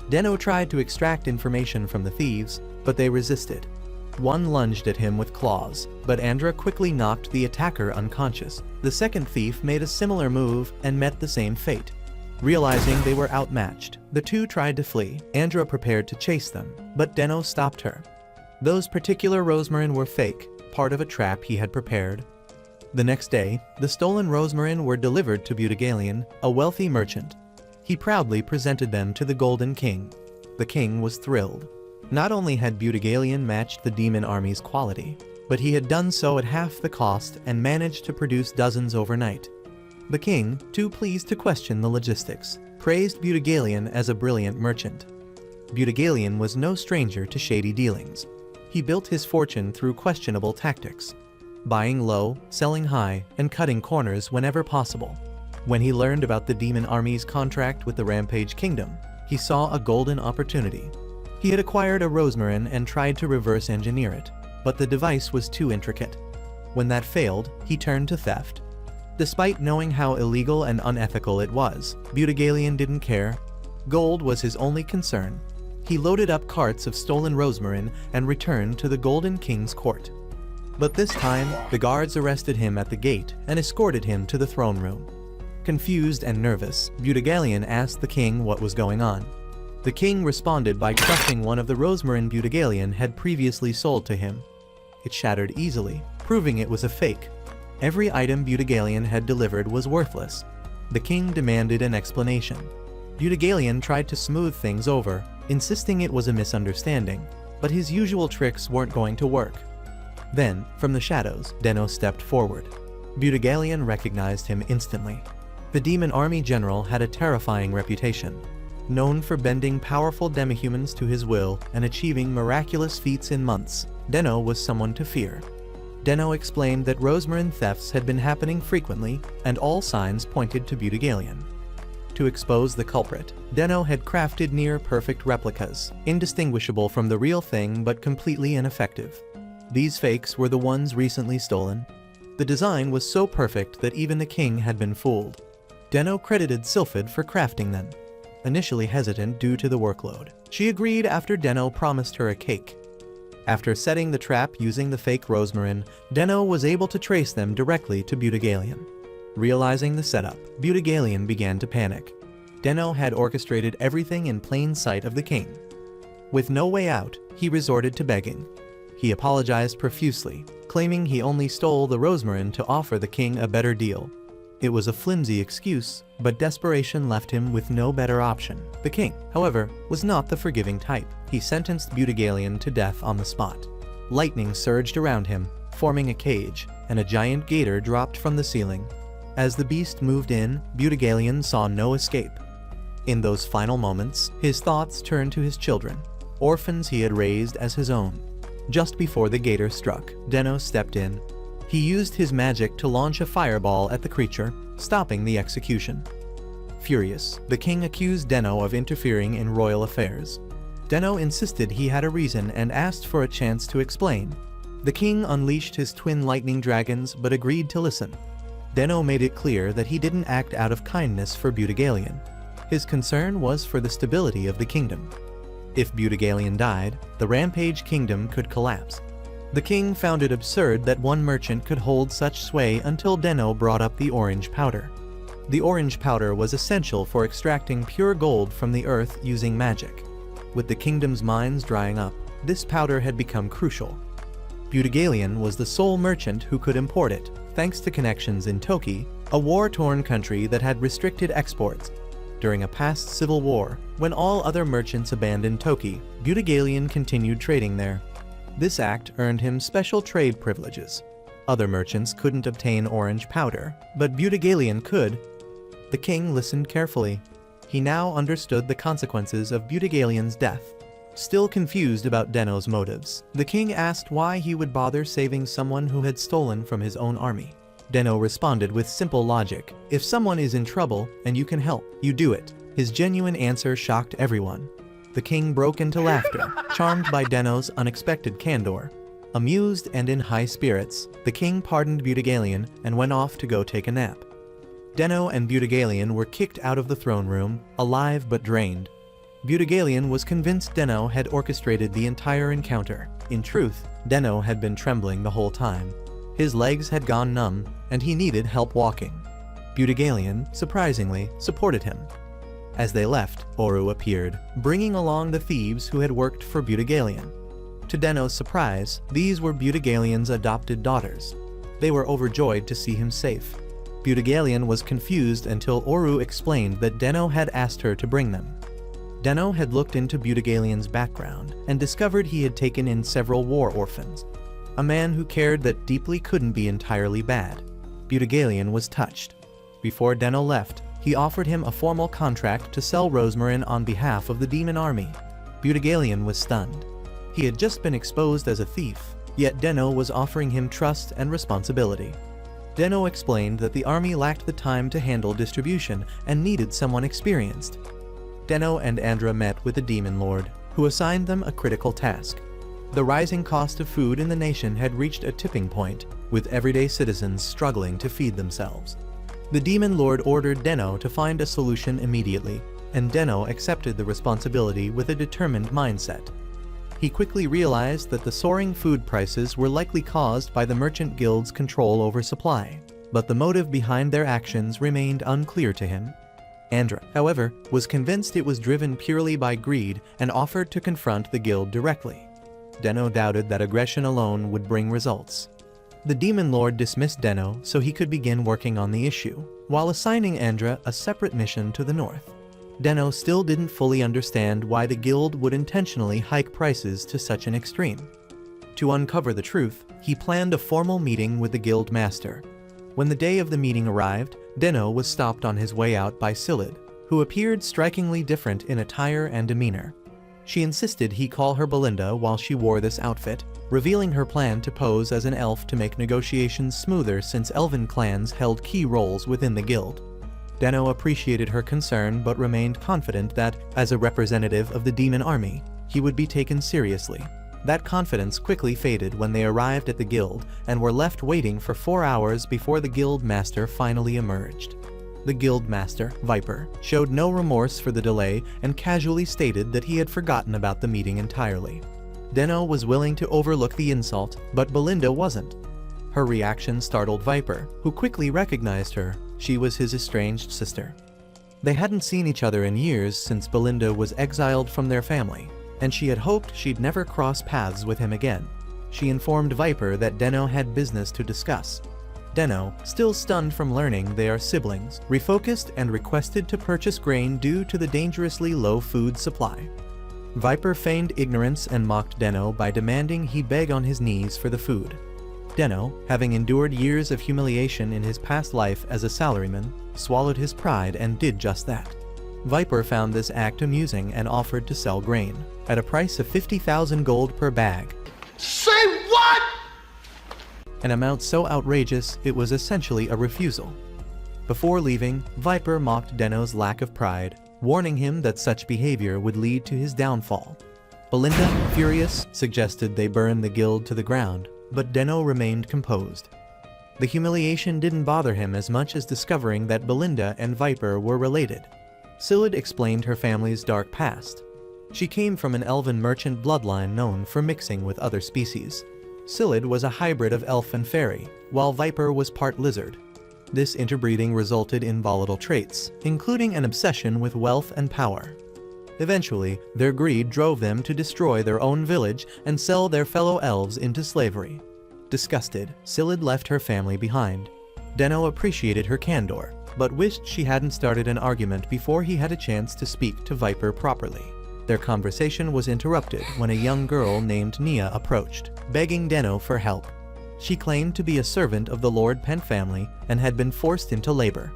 Deno tried to extract information from the thieves, but they resisted. One lunged at him with claws, but Andra quickly knocked the attacker unconscious. The second thief made a similar move and met the same fate. Realizing they were outmatched, the two tried to flee. Andra prepared to chase them, but Deno stopped her. Those particular rosmarin were fake, part of a trap he had prepared. The next day, the stolen rosmarin were delivered to Butigalion, a wealthy merchant. He proudly presented them to the Golden King. The king was thrilled. Not only had Butigalion matched the demon army's quality, but he had done so at half the cost and managed to produce dozens overnight. The king, too pleased to question the logistics, praised Butigalion as a brilliant merchant. Butigalion was no stranger to shady dealings. He built his fortune through questionable tactics, buying low, selling high, and cutting corners whenever possible. When he learned about the demon army's contract with the Rampage Kingdom, he saw a golden opportunity. He had acquired a rosmarin and tried to reverse engineer it, but the device was too intricate. When that failed, he turned to theft. Despite knowing how illegal and unethical it was, Butigalion didn't care. Gold was his only concern. He loaded up carts of stolen rosmarin and returned to the Golden King's court. But this time, the guards arrested him at the gate and escorted him to the throne room. Confused and nervous, Butigalion asked the king what was going on. The king responded by crushing one of the rosmarin Butigalion had previously sold to him. It shattered easily, proving it was a fake. Every item Butigalion had delivered was worthless. The king demanded an explanation. Butigalion tried to smooth things over, insisting it was a misunderstanding, but his usual tricks weren't going to work. Then, from the shadows, Deno stepped forward. Butigalion recognized him instantly. The demon army general had a terrifying reputation. Known for bending powerful demihumans to his will and achieving miraculous feats in months, Deno was someone to fear. Deno explained that rosmarin thefts had been happening frequently, and all signs pointed to Butigalion. To expose the culprit, Deno had crafted near-perfect replicas, indistinguishable from the real thing but completely ineffective. These fakes were the ones recently stolen. The design was so perfect that even the king had been fooled. Deno credited Sylphid for crafting them. Initially hesitant due to the workload, she agreed after Deno promised her a cake. After setting the trap using the fake rosmarin, Deno was able to trace them directly to Butigalion. Realizing the setup, Butigalion began to panic. Deno had orchestrated everything in plain sight of the king. With no way out, he resorted to begging. He apologized profusely, claiming he only stole the rosmarin to offer the king a better deal. It was a flimsy excuse, but desperation left him with no better option. The king, however, was not the forgiving type. He sentenced Budigalion to death on the spot. Lightning surged around him, forming a cage, and a giant gator dropped from the ceiling. As the beast moved in, Budigalion saw no escape. In those final moments, his thoughts turned to his children, orphans he had raised as his own. Just before the gator struck, Deno stepped in. He used his magic to launch a fireball at the creature, stopping the execution. Furious, the king accused Deno of interfering in royal affairs. Deno insisted he had a reason and asked for a chance to explain. The king unleashed his twin lightning dragons but agreed to listen. Deno made it clear that he didn't act out of kindness for Budigalion. His concern was for the stability of the kingdom. If Budigalion died, the Rampage Kingdom could collapse. The king found it absurd that one merchant could hold such sway until Deno brought up the orange powder. The orange powder was essential for extracting pure gold from the earth using magic. With the kingdom's mines drying up, this powder had become crucial. Budigalion was the sole merchant who could import it, thanks to connections in Toki, a war-torn country that had restricted exports. During a past civil war, when all other merchants abandoned Toki, Budigalion continued trading there. This act earned him special trade privileges. Other merchants couldn't obtain orange powder, but Budigalion could. The king listened carefully. He now understood the consequences of Budigalion's death. Still confused about Deno's motives, the king asked why he would bother saving someone who had stolen from his own army. Deno responded with simple logic: if someone is in trouble and you can help, you do it. His genuine answer shocked everyone. The king broke into laughter, charmed by Deno's unexpected candor. Amused and in high spirits, the king pardoned Budigalion and went off to go take a nap. Deno and Budigalion were kicked out of the throne room, alive but drained. Budigalion was convinced Deno had orchestrated the entire encounter. In truth, Deno had been trembling the whole time. His legs had gone numb, and he needed help walking. Budigalion, surprisingly, supported him. As they left, Oru appeared, bringing along the thieves who had worked for Budigalion. To Deno's surprise, these were Budigalion's adopted daughters. They were overjoyed to see him safe. Budigalion was confused until Oru explained that Deno had asked her to bring them. Deno had looked into Budigalion's background and discovered he had taken in several war orphans. A man who cared that deeply couldn't be entirely bad. Budigalion was touched. Before Deno left, he offered him a formal contract to sell rosmarin on behalf of the demon army. Budigalion was stunned. He had just been exposed as a thief, yet Deno was offering him trust and responsibility. Deno explained that the army lacked the time to handle distribution and needed someone experienced. Deno and Andra met with the Demon Lord, who assigned them a critical task. The rising cost of food in the nation had reached a tipping point, with everyday citizens struggling to feed themselves. The Demon Lord ordered Deno to find a solution immediately, and Deno accepted the responsibility with a determined mindset. He quickly realized that the soaring food prices were likely caused by the Merchant Guild's control over supply, but the motive behind their actions remained unclear to him. Andra, however, was convinced it was driven purely by greed and offered to confront the guild directly. Deno doubted that aggression alone would bring results. The Demon Lord dismissed Deno so he could begin working on the issue, while assigning Andra a separate mission to the north. Deno still didn't fully understand why the guild would intentionally hike prices to such an extreme. To uncover the truth, he planned a formal meeting with the guild master. When the day of the meeting arrived, Deno was stopped on his way out by Silid, who appeared strikingly different in attire and demeanor. She insisted he call her Belinda while she wore this outfit, revealing her plan to pose as an elf to make negotiations smoother since elven clans held key roles within the guild. Deno appreciated her concern but remained confident that, as a representative of the demon army, he would be taken seriously. That confidence quickly faded when they arrived at the guild and were left waiting for 4 hours before the guild master finally emerged. The guild master, Viper, showed no remorse for the delay and casually stated that he had forgotten about the meeting entirely. Deno was willing to overlook the insult, but Belinda wasn't. Her reaction startled Viper, who quickly recognized her. She was his estranged sister. They hadn't seen each other in years since Belinda was exiled from their family. and she had hoped she'd never cross paths with him again. She informed Viper that Deno had business to discuss. Deno, still stunned from learning they are siblings, refocused and requested to purchase grain due to the dangerously low food supply. Viper feigned ignorance and mocked Deno by demanding he beg on his knees for the food. Deno, having endured years of humiliation in his past life as a salaryman, swallowed his pride and did just that. Viper found this act amusing and offered to sell grain, at a price of 50,000 gold per bag. Say what? An amount so outrageous it was essentially a refusal. Before leaving, Viper mocked Deno's lack of pride, warning him that such behavior would lead to his downfall. Belinda, furious, suggested they burn the guild to the ground, but Deno remained composed. The humiliation didn't bother him as much as discovering that Belinda and Viper were related. Scylla explained her family's dark past. She came from an elven merchant bloodline known for mixing with other species. Scylla was a hybrid of elf and fairy, while Viper was part lizard. This interbreeding resulted in volatile traits, including an obsession with wealth and power. Eventually, their greed drove them to destroy their own village and sell their fellow elves into slavery. Disgusted, Scylla left her family behind. Deno appreciated her candor, but wished she hadn't started an argument before he had a chance to speak to Viper properly. Their conversation was interrupted when a young girl named Nia approached, begging Deno for help. She claimed to be a servant of the Lord Pent family and had been forced into labor.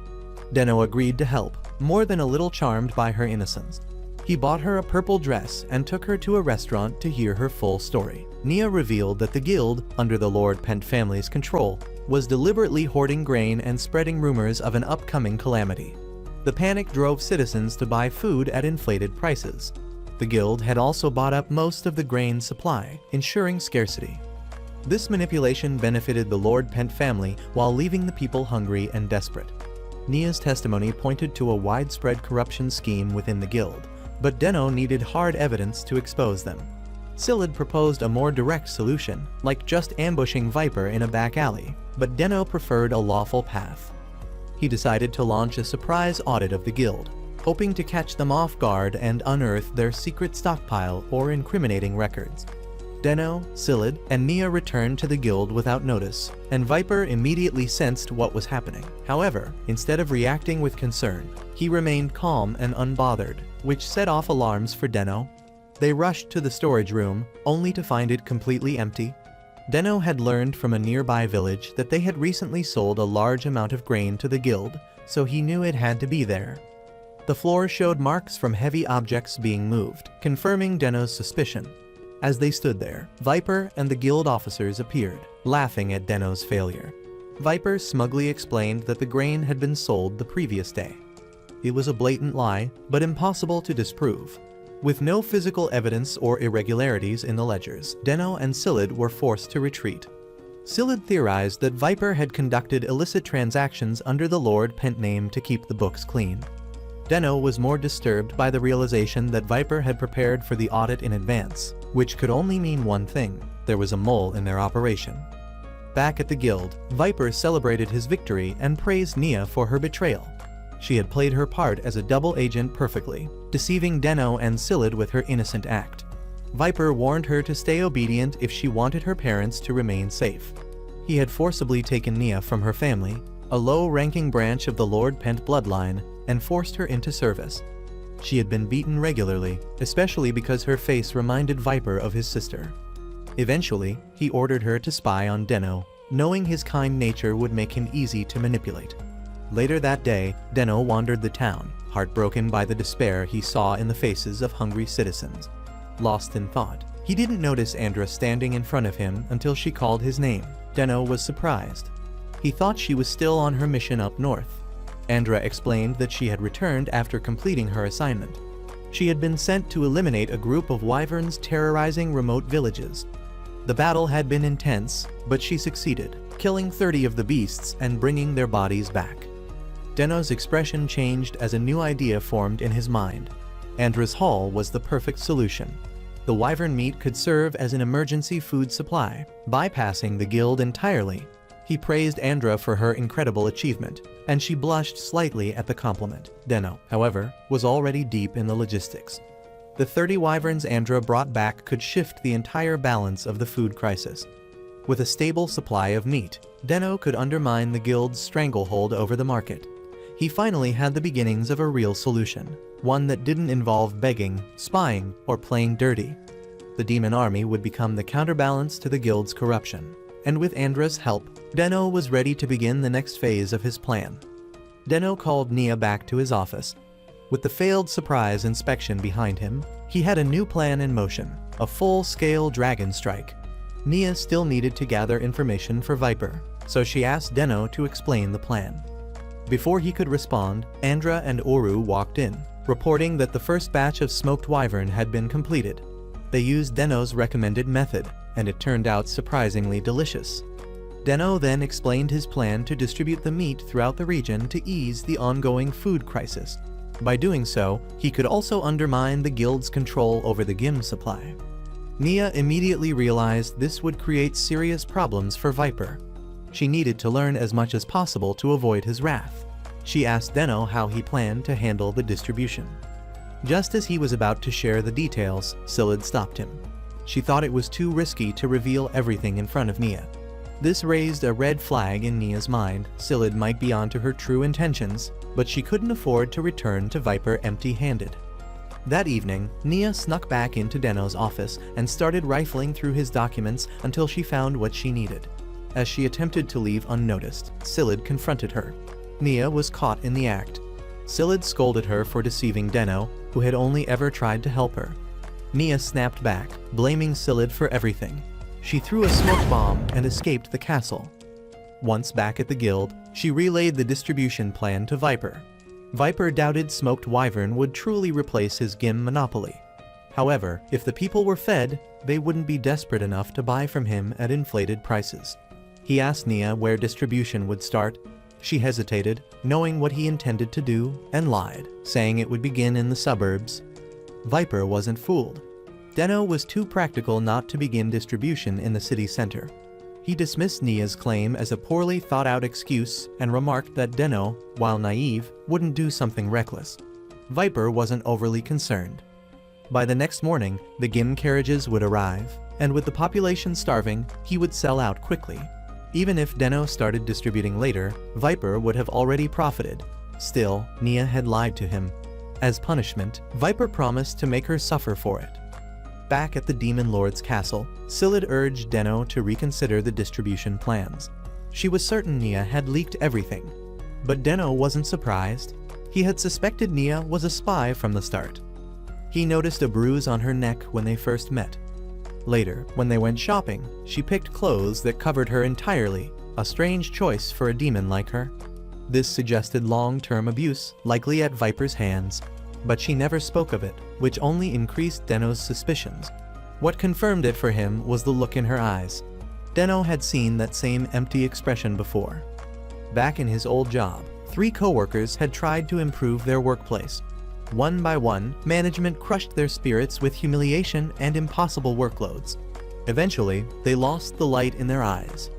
Deno agreed to help, more than a little charmed by her innocence. He bought her a purple dress and took her to a restaurant to hear her full story. Nia revealed that the guild, under the Lord Pent family's control, was deliberately hoarding grain and spreading rumors of an upcoming calamity. The panic drove citizens to buy food at inflated prices. The guild had also bought up most of the grain supply, ensuring scarcity. This manipulation benefited the Lord Pent family while leaving the people hungry and desperate. Nia's testimony pointed to a widespread corruption scheme within the guild, but Deno needed hard evidence to expose them. Scylla proposed a more direct solution, like just ambushing Viper in a back alley, but Deno preferred a lawful path. He decided to launch a surprise audit of the guild, hoping to catch them off guard and unearth their secret stockpile or incriminating records. Deno, Scylla, and Nia returned to the guild without notice, and Viper immediately sensed what was happening. However, instead of reacting with concern, he remained calm and unbothered, which set off alarms for Deno. They rushed to the storage room, only to find it completely empty. Deno had learned from a nearby village that they had recently sold a large amount of grain to the guild, so he knew it had to be there. The floor showed marks from heavy objects being moved, confirming Deno's suspicion. As they stood there, Viper and the guild officers appeared, laughing at Deno's failure. Viper smugly explained that the grain had been sold the previous day. It was a blatant lie, but impossible to disprove. With no physical evidence or irregularities in the ledgers, Deno and Scylla were forced to retreat. Scylla theorized that Viper had conducted illicit transactions under the Lord Pent name to keep the books clean. Deno was more disturbed by the realization that Viper had prepared for the audit in advance, which could only mean one thing: there was a mole in their operation. Back at the guild, Viper celebrated his victory and praised Nia for her betrayal. She had played her part as a double agent perfectly, deceiving Deno and Scylla with her innocent act. Viper warned her to stay obedient if she wanted her parents to remain safe. He had forcibly taken Nia from her family, a low-ranking branch of the Lord Pent bloodline, and forced her into service. She had been beaten regularly, especially because her face reminded Viper of his sister. Eventually, he ordered her to spy on Deno, knowing his kind nature would make him easy to manipulate. Later that day, Deno wandered the town, heartbroken by the despair he saw in the faces of hungry citizens. Lost in thought, he didn't notice Andra standing in front of him until she called his name. Deno was surprised. He thought she was still on her mission up north. Andra explained that she had returned after completing her assignment. She had been sent to eliminate a group of wyverns terrorizing remote villages. The battle had been intense, but she succeeded, killing 30 of the beasts and bringing their bodies back. Deno's expression changed as a new idea formed in his mind. Andra's haul was the perfect solution. The wyvern meat could serve as an emergency food supply, bypassing the guild entirely. He praised Andra for her incredible achievement, and she blushed slightly at the compliment. Deno, however, was already deep in the logistics. The 30 wyverns Andra brought back could shift the entire balance of the food crisis. With a stable supply of meat, Deno could undermine the guild's stranglehold over the market. He finally had the beginnings of a real solution, one that didn't involve begging, spying, or playing dirty. The demon army would become the counterbalance to the guild's corruption, and with Andra's help, Deno was ready to begin the next phase of his plan. Deno called Nia back to his office. With the failed surprise inspection behind him, he had a new plan in motion, a full-scale dragon strike. Nia still needed to gather information for Viper, so she asked Deno to explain the plan. Before he could respond, Andra and Oru walked in, reporting that the first batch of smoked wyvern had been completed. They used Deno's recommended method, and it turned out surprisingly delicious. Deno then explained his plan to distribute the meat throughout the region to ease the ongoing food crisis. By doing so, he could also undermine the guild's control over the Gim supply. Nia immediately realized this would create serious problems for Viper. She needed to learn as much as possible to avoid his wrath. She asked Deno how he planned to handle the distribution. Just as he was about to share the details, Silid stopped him. She thought it was too risky to reveal everything in front of Nia. This raised a red flag in Nia's mind. Silid might be onto her true intentions, but she couldn't afford to return to Viper empty-handed. That evening, Nia snuck back into Deno's office and started rifling through his documents until she found what she needed. As she attempted to leave unnoticed, Silid confronted her. Nia was caught in the act. Silid scolded her for deceiving Deno, who had only ever tried to help her. Nia snapped back, blaming Silid for everything. She threw a smoke bomb and escaped the castle. Once back at the guild, she relayed the distribution plan to Viper. Viper doubted smoked wyvern would truly replace his Gim monopoly. However, if the people were fed, they wouldn't be desperate enough to buy from him at inflated prices. He asked Nia where distribution would start. She hesitated, knowing what he intended to do, and lied, saying it would begin in the suburbs. Viper wasn't fooled. Deno was too practical not to begin distribution in the city center. He dismissed Nia's claim as a poorly thought-out excuse and remarked that Deno, while naive, wouldn't do something reckless. Viper wasn't overly concerned. By the next morning, the Gim carriages would arrive, and with the population starving, he would sell out quickly. Even if Deno started distributing later, Viper would have already profited. Still, Nia had lied to him. As punishment, Viper promised to make her suffer for it. Back at the Demon Lord's castle, Silid urged Deno to reconsider the distribution plans. She was certain Nia had leaked everything. But Deno wasn't surprised. He had suspected Nia was a spy from the start. He noticed a bruise on her neck when they first met. Later, when they went shopping, she picked clothes that covered her entirely, a strange choice for a demon like her. This suggested long-term abuse, likely at Viper's hands, but she never spoke of it, which only increased Deno's suspicions. What confirmed it for him was the look in her eyes. Deno had seen that same empty expression before. Back in his old job, 3 coworkers had tried to improve their workplace. One by one, management crushed their spirits with humiliation and impossible workloads. Eventually, they lost the light in their eyes.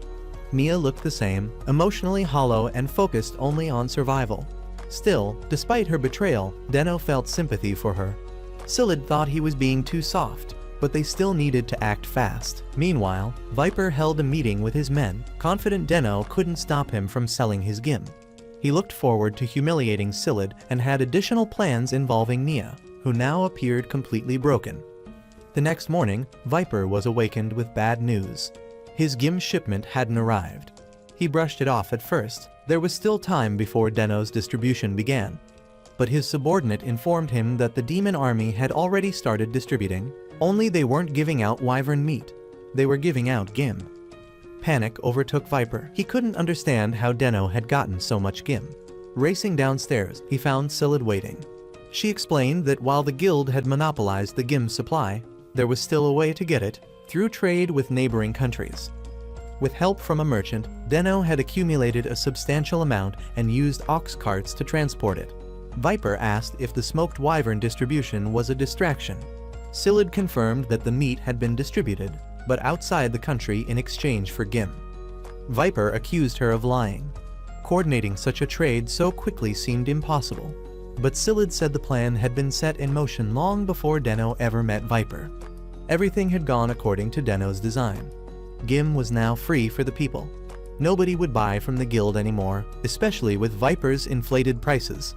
Nia looked the same, emotionally hollow and focused only on survival. Still, despite her betrayal, Deno felt sympathy for her. Silid thought he was being too soft, but they still needed to act fast. Meanwhile, Viper held a meeting with his men, confident Deno couldn't stop him from selling his Gim. He looked forward to humiliating Silid and had additional plans involving Nia, who now appeared completely broken. The next morning, Viper was awakened with bad news. His Gim shipment hadn't arrived. He brushed it off at first. There was still time before Deno's distribution began. But his subordinate informed him that the demon army had already started distributing, only they weren't giving out wyvern meat. They were giving out Gim. Panic overtook Viper. He couldn't understand how Deno had gotten so much Gim. Racing downstairs, he found Silid waiting. She explained that while the guild had monopolized the Gim supply, there was still a way to get it, through trade with neighboring countries. With help from a merchant, Deno had accumulated a substantial amount and used ox carts to transport it. Viper asked if the smoked wyvern distribution was a distraction. Silid confirmed that the meat had been distributed, but outside the country in exchange for Gim. Viper accused her of lying. Coordinating such a trade so quickly seemed impossible. But Scyllid said the plan had been set in motion long before Deno ever met Viper. Everything had gone according to Deno's design. Gim was now free for the people. Nobody would buy from the guild anymore, especially with Viper's inflated prices.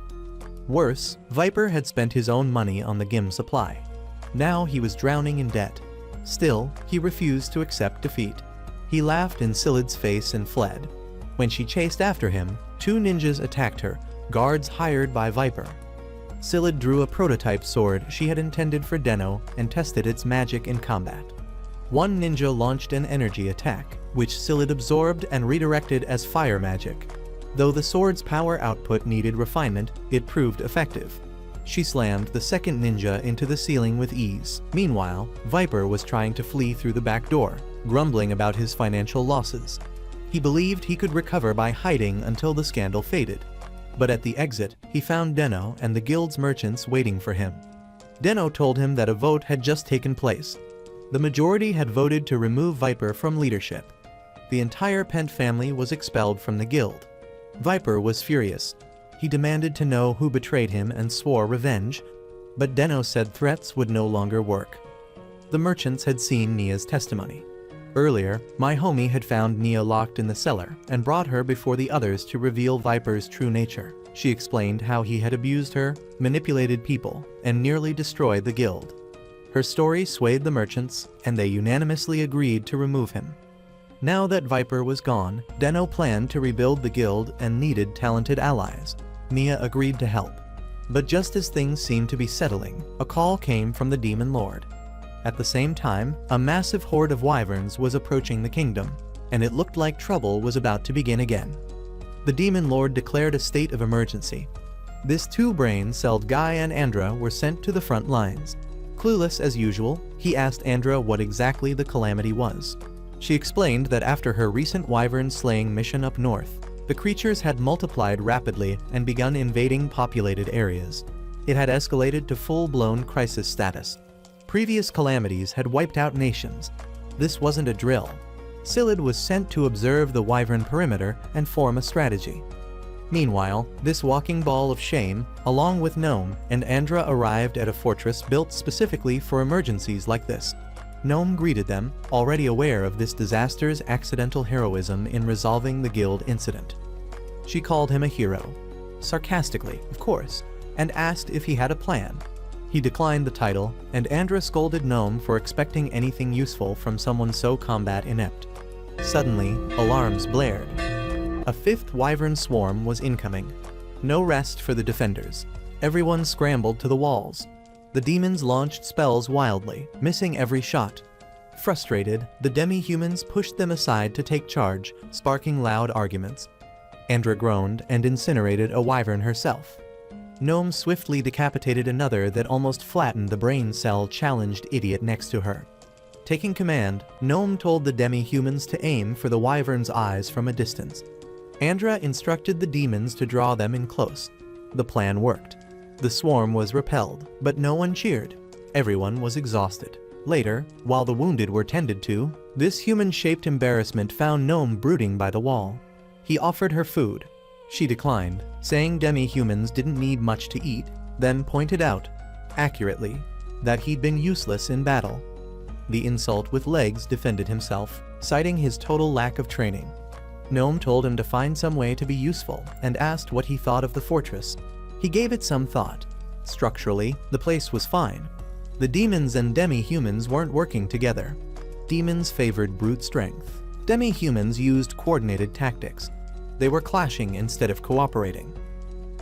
Worse, Viper had spent his own money on the Gim supply. Now he was drowning in debt. Still, he refused to accept defeat. He laughed in Scyllid's face and fled. When she chased after him, 2 ninjas attacked her, guards hired by Viper. Scyllid drew a prototype sword she had intended for Deno and tested its magic in combat. One ninja launched an energy attack, which Scyllid absorbed and redirected as fire magic. Though the sword's power output needed refinement, it proved effective. She slammed the second ninja into the ceiling with ease. Meanwhile, Viper was trying to flee through the back door, grumbling about his financial losses. He believed he could recover by hiding until the scandal faded. But at the exit, he found Deno and the guild's merchants waiting for him. Deno told him that a vote had just taken place. The majority had voted to remove Viper from leadership. The entire Pent family was expelled from the guild. Viper was furious. He demanded to know who betrayed him and swore revenge, but Deno said threats would no longer work. The merchants had seen Nia's testimony. Earlier, my homie had found Nia locked in the cellar and brought her before the others to reveal Viper's true nature. She explained how he had abused her, manipulated people, and nearly destroyed the guild. Her story swayed the merchants, and they unanimously agreed to remove him. Now that Viper was gone, Deno planned to rebuild the guild and needed talented allies. Nia agreed to help. But just as things seemed to be settling, a call came from the Demon Lord. At the same time, a massive horde of wyverns was approaching the kingdom, and it looked like trouble was about to begin again. The Demon Lord declared a state of emergency. This two-brain-celled Guy and Andra were sent to the front lines. Clueless as usual, he asked Andra what exactly the calamity was. She explained that after her recent wyvern-slaying mission up north, the creatures had multiplied rapidly and begun invading populated areas. It had escalated to full-blown crisis status. Previous calamities had wiped out nations. This wasn't a drill. Scyllid was sent to observe the wyvern perimeter and form a strategy. Meanwhile, this walking ball of shame, along with Gnome and Andra, arrived at a fortress built specifically for emergencies like this. Gnome greeted them, already aware of this disaster's accidental heroism in resolving the guild incident. She called him a hero, sarcastically, of course, and asked if he had a plan. He declined the title, and Andra scolded Gnome for expecting anything useful from someone so combat inept. Suddenly, alarms blared. A 5th wyvern swarm was incoming. No rest for the defenders. Everyone scrambled to the walls. The demons launched spells wildly, missing every shot. Frustrated, the demi-humans pushed them aside to take charge, sparking loud arguments. Andra groaned and incinerated a wyvern herself. Gnome swiftly decapitated another that almost flattened the brain cell-challenged idiot next to her. Taking command, Gnome told the demi-humans to aim for the wyvern's eyes from a distance. Andra instructed the demons to draw them in close. The plan worked. The swarm was repelled, but no one cheered. Everyone was exhausted. Later, while the wounded were tended to, this human-shaped embarrassment found Gnome brooding by the wall. He offered her food. She declined, saying demi-humans didn't need much to eat, then pointed out, accurately, that he'd been useless in battle. The insult with legs defended himself, citing his total lack of training. Gnome told him to find some way to be useful and asked what he thought of the fortress. He gave it some thought. Structurally, the place was fine. The demons and demi-humans weren't working together. Demons favored brute strength. Demi-humans used coordinated tactics. They were clashing instead of cooperating.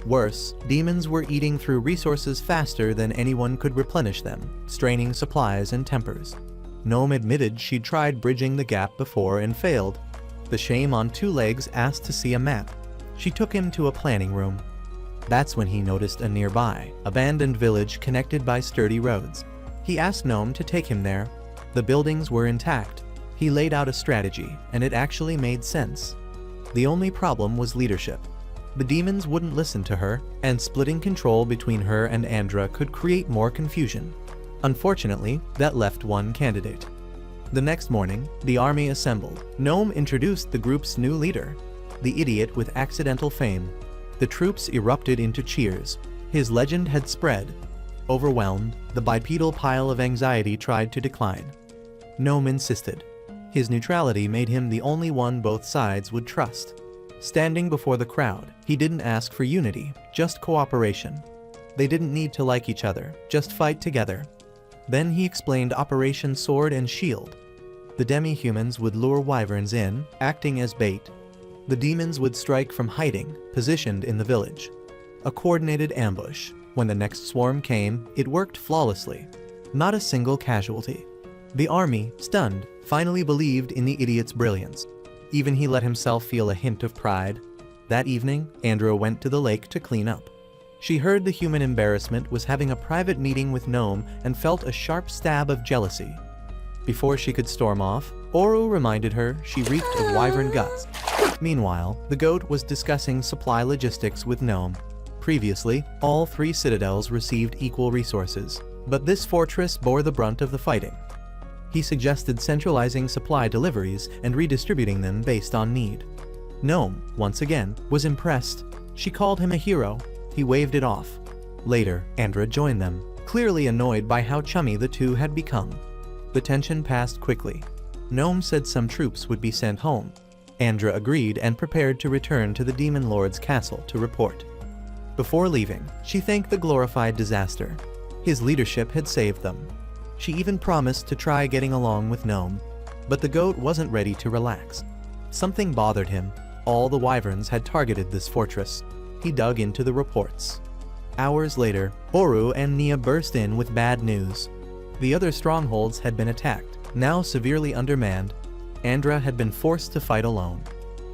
Worse, demons were eating through resources faster than anyone could replenish them, straining supplies and tempers. Gnome admitted she'd tried bridging the gap before and failed. The shame on 2 legs asked to see a map. She took him to a planning room. That's when he noticed a nearby, abandoned village connected by sturdy roads. He asked Gnome to take him there. The buildings were intact. He laid out a strategy, and it actually made sense. The only problem was leadership. The demons wouldn't listen to her, and splitting control between her and Andra could create more confusion. Unfortunately, that left one candidate. The next morning, the army assembled. Gnome introduced the group's new leader, the idiot with accidental fame. The troops erupted into cheers. His legend had spread. Overwhelmed, the bipedal pile of anxiety tried to decline. Gnome insisted. His neutrality made him the only one both sides would trust. Standing before the crowd, he didn't ask for unity, just cooperation. They didn't need to like each other, just fight together. Then he explained Operation Sword and Shield. The demi-humans would lure wyverns in, acting as bait. The demons would strike from hiding, positioned in the village. A coordinated ambush. When the next swarm came, it worked flawlessly. Not a single casualty. The army, stunned, finally believed in the idiot's brilliance. Even he let himself feel a hint of pride. That evening, Andra went to the lake to clean up. She heard the human embarrassment was having a private meeting with Gnome and felt a sharp stab of jealousy. Before she could storm off, Oru reminded her she reeked of wyvern guts. Meanwhile, the goat was discussing supply logistics with Gnome. Previously, all 3 citadels received equal resources, but this fortress bore the brunt of the fighting. He suggested centralizing supply deliveries and redistributing them based on need. Gnome, once again, was impressed. She called him a hero. He waved it off. Later, Andra joined them, clearly annoyed by how chummy the two had become. The tension passed quickly. Gnome said some troops would be sent home. Andra agreed and prepared to return to the Demon Lord's castle to report. Before leaving, she thanked the glorified disaster. His leadership had saved them. She even promised to try getting along with Gnome, but the goat wasn't ready to relax. Something bothered him. All the wyverns had targeted this fortress. He dug into the reports. Hours later, Oru and Nia burst in with bad news. The other strongholds had been attacked, now severely undermanned. Andra had been forced to fight alone.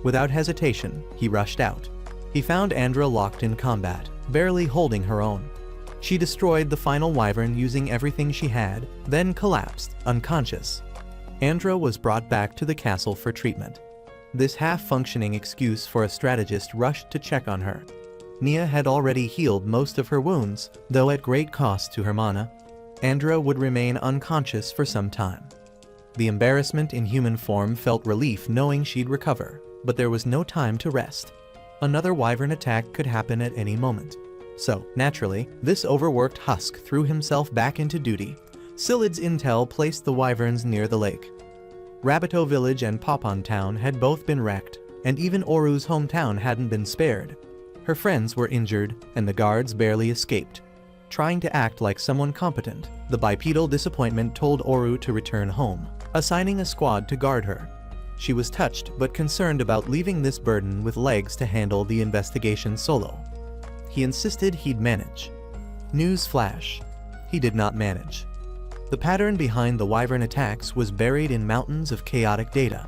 Without hesitation, he rushed out. He found Andra locked in combat, barely holding her own. She destroyed the final wyvern using everything she had, then collapsed, unconscious. Andra was brought back to the castle for treatment. This half-functioning excuse for a strategist rushed to check on her. Nia had already healed most of her wounds, though at great cost to her mana. Andra would remain unconscious for some time. The embarrassment in human form felt relief knowing she'd recover, but there was no time to rest. Another wyvern attack could happen at any moment. So, naturally, this overworked husk threw himself back into duty. Silid's intel placed the wyverns near the lake. Rabbito Village and Popon Town had both been wrecked, and even Oru's hometown hadn't been spared. Her friends were injured, and the guards barely escaped. Trying to act like someone competent, the bipedal disappointment told Oru to return home, assigning a squad to guard her. She was touched but concerned about leaving this burden with legs to handle the investigation solo. He insisted he'd manage. News flash. He did not manage. The pattern behind the wyvern attacks was buried in mountains of chaotic data.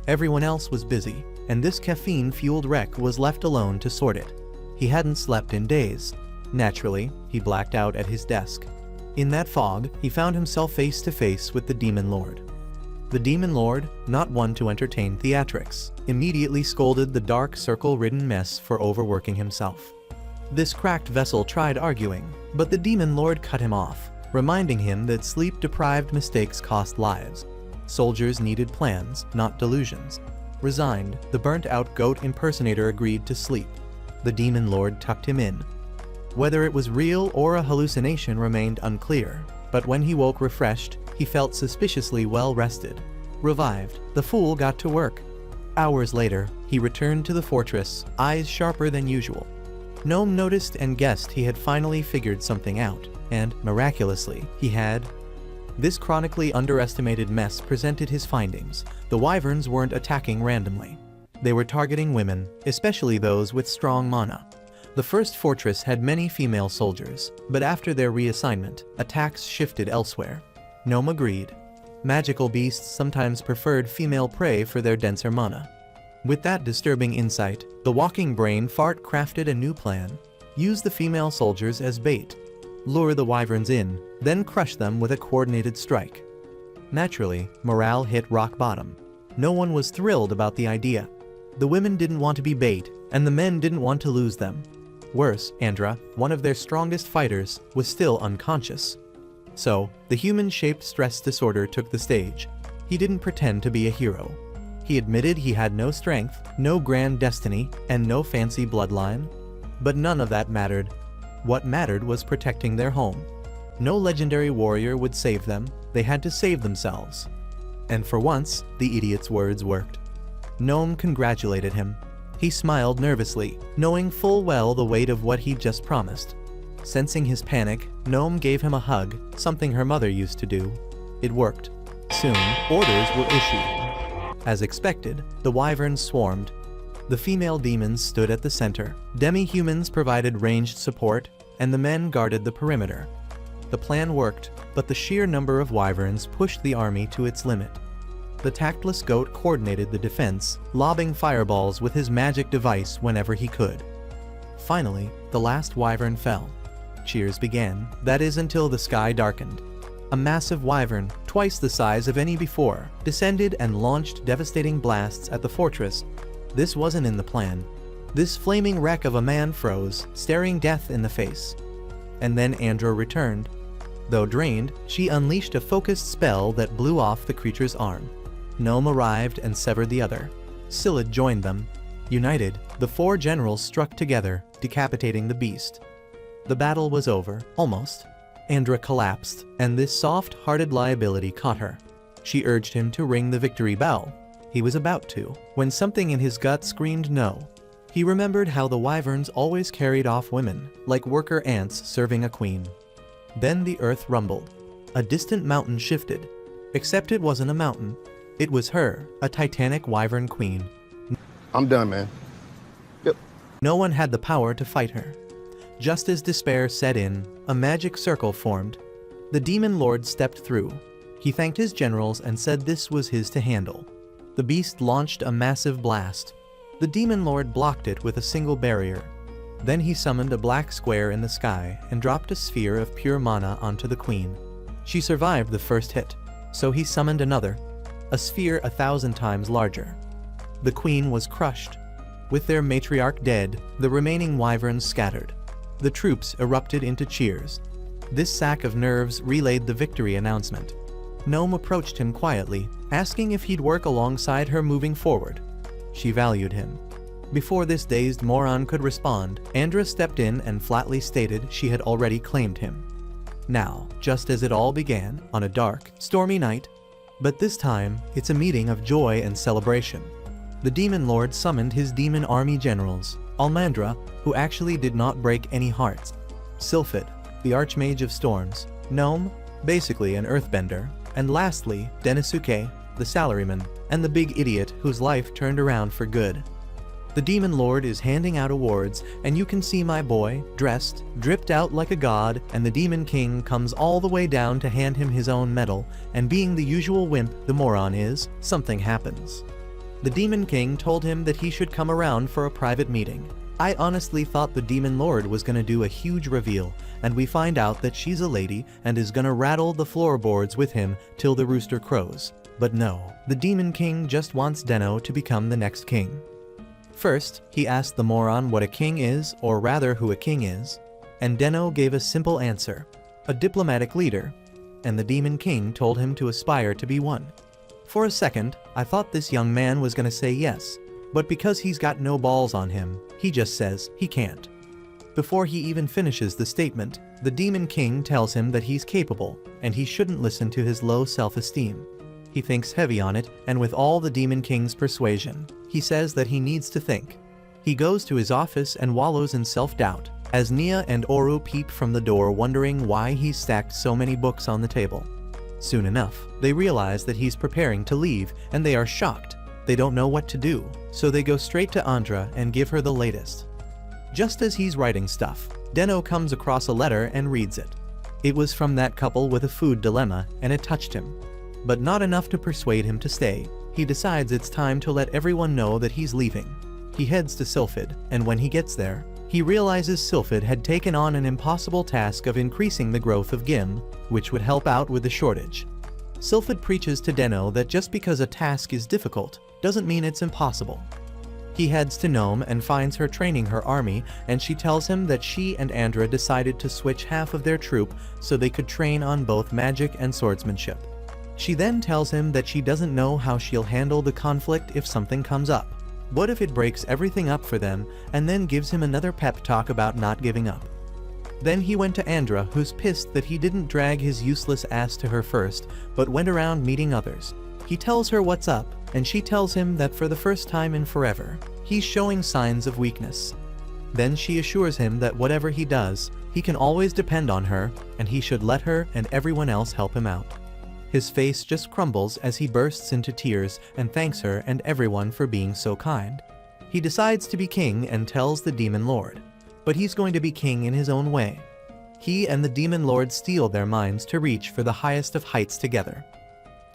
Everyone else was busy, and this caffeine-fueled wreck was left alone to sort it. He hadn't slept in days. Naturally, he blacked out at his desk. In that fog, he found himself face to face with the Demon Lord. The Demon Lord, not one to entertain theatrics, immediately scolded the dark circle-ridden mess for overworking himself. This cracked vessel tried arguing, but the Demon Lord cut him off, reminding him that sleep-deprived mistakes cost lives. Soldiers needed plans, not delusions. Resigned, the burnt-out goat impersonator agreed to sleep. The Demon Lord tucked him in. Whether it was real or a hallucination remained unclear, but when he woke refreshed, he felt suspiciously well-rested. Revived, the fool got to work. Hours later, he returned to the fortress, eyes sharper than usual. Gnome noticed and guessed he had finally figured something out, and, miraculously, he had. This chronically underestimated mess presented his findings. The wyverns weren't attacking randomly. They were targeting women, especially those with strong mana. The first fortress had many female soldiers, but after their reassignment, attacks shifted elsewhere. Gnome agreed. Magical beasts sometimes preferred female prey for their denser mana. With that disturbing insight, the walking brain fart crafted a new plan. Use the female soldiers as bait. Lure the wyverns in, then crush them with a coordinated strike. Naturally, morale hit rock bottom. No one was thrilled about the idea. The women didn't want to be bait, and the men didn't want to lose them. Worse, Andra, one of their strongest fighters, was still unconscious. So, the human-shaped stress disorder took the stage. He didn't pretend to be a hero. He admitted he had no strength, no grand destiny, and no fancy bloodline. But none of that mattered. What mattered was protecting their home. No legendary warrior would save them, they had to save themselves. And for once, the idiot's words worked. Gnome congratulated him. He smiled nervously, knowing full well the weight of what he'd just promised. Sensing his panic, Gnome gave him a hug, something her mother used to do. It worked. Soon, orders were issued. As expected, the wyverns swarmed. The female demons stood at the center, demi-humans provided ranged support, and the men guarded the perimeter. The plan worked, but the sheer number of wyverns pushed the army to its limit. The tactless goat coordinated the defense, lobbing fireballs with his magic device whenever he could. Finally, the last wyvern fell. Cheers began, that is until the sky darkened. A massive wyvern, twice the size of any before, descended and launched devastating blasts at the fortress. This wasn't in the plan. This flaming wreck of a man froze, staring death in the face. And then Andra returned. Though drained, she unleashed a focused spell that blew off the creature's arm. Gnome arrived and severed the other. Scylla joined them. United, the four generals struck together, decapitating the beast. The battle was over, almost. Andra collapsed, and this soft-hearted liability caught her. She urged him to ring the victory bell. He was about to, when something in his gut screamed no. He remembered how the wyverns always carried off women, like worker ants serving a queen. Then the earth rumbled. A distant mountain shifted. Except it wasn't a mountain. It was her, a titanic wyvern queen. I'm done, man. Yep. No one had the power to fight her. Just as despair set in, a magic circle formed. The demon lord stepped through. He thanked his generals and said this was his to handle. The beast launched a massive blast. The demon lord blocked it with a single barrier. Then he summoned a black square in the sky and dropped a sphere of pure mana onto the queen. She survived the first hit, so he summoned another, a sphere 1,000 times larger. The queen was crushed. With their matriarch dead, the remaining wyverns scattered. The troops erupted into cheers. This sack of nerves relayed the victory announcement. Gnome approached him quietly, asking if he'd work alongside her moving forward. She valued him. Before this dazed moron could respond, Andra stepped in and flatly stated she had already claimed him. Now, just as it all began, on a dark, stormy night, but this time, it's a meeting of joy and celebration. The demon lord summoned his demon army generals, Almandra, who actually did not break any hearts, Sylphid, the archmage of storms, Gnome, basically an earthbender, and lastly, Denisuke, the salaryman, and the big idiot whose life turned around for good. The demon lord is handing out awards, and you can see my boy, dressed, dripped out like a god, and the demon king comes all the way down to hand him his own medal, and being the usual wimp the moron is, something happens. The demon king told him that he should come around for a private meeting. I honestly thought the demon lord was gonna do a huge reveal, and we find out that she's a lady and is gonna rattle the floorboards with him till the rooster crows. But no, the demon king just wants Deno to become the next king. First, he asked the moron what a king is, or rather who a king is, and Deno gave a simple answer, a diplomatic leader, and the demon king told him to aspire to be one. For a second, I thought this young man was gonna say yes, but because he's got no balls on him, he just says he can't. Before he even finishes the statement, the demon king tells him that he's capable, and he shouldn't listen to his low self-esteem. He thinks heavy on it, and with all the demon king's persuasion, he says that he needs to think. He goes to his office and wallows in self-doubt, as Nia and Oru peep from the door wondering why he's stacked so many books on the table. Soon enough, they realize that he's preparing to leave, and they are shocked. They don't know what to do, so they go straight to Andra and give her the latest. Just as he's writing stuff, Deno comes across a letter and reads it. It was from that couple with a food dilemma, and it touched him. But not enough to persuade him to stay. He decides it's time to let everyone know that he's leaving. He heads to Sylphid, and when he gets there, he realizes Sylphid had taken on an impossible task of increasing the growth of Gim, which would help out with the shortage. Sylphid preaches to Deno that just because a task is difficult, doesn't mean it's impossible. He heads to Gnome and finds her training her army, and she tells him that she and Andra decided to switch half of their troop so they could train on both magic and swordsmanship. She then tells him that she doesn't know how she'll handle the conflict if something comes up. What if it breaks everything up for them, and then gives him another pep talk about not giving up? Then he went to Andra, who's pissed that he didn't drag his useless ass to her first, but went around meeting others. He tells her what's up, and she tells him that for the first time in forever, he's showing signs of weakness. Then she assures him that whatever he does, he can always depend on her, and he should let her and everyone else help him out. His face just crumbles as he bursts into tears and thanks her and everyone for being so kind. He decides to be king and tells the Demon Lord. But he's going to be king in his own way. He and the Demon Lord steel their minds to reach for the highest of heights together.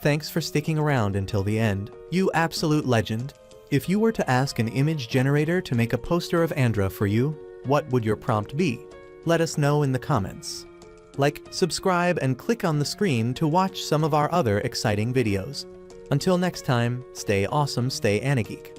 Thanks for sticking around until the end, you absolute legend. If you were to ask an image generator to make a poster of Andra for you, what would your prompt be? Let us know in the comments. Like, subscribe, and click on the screen to watch some of our other exciting videos. Until next time, stay awesome, stay Anageek.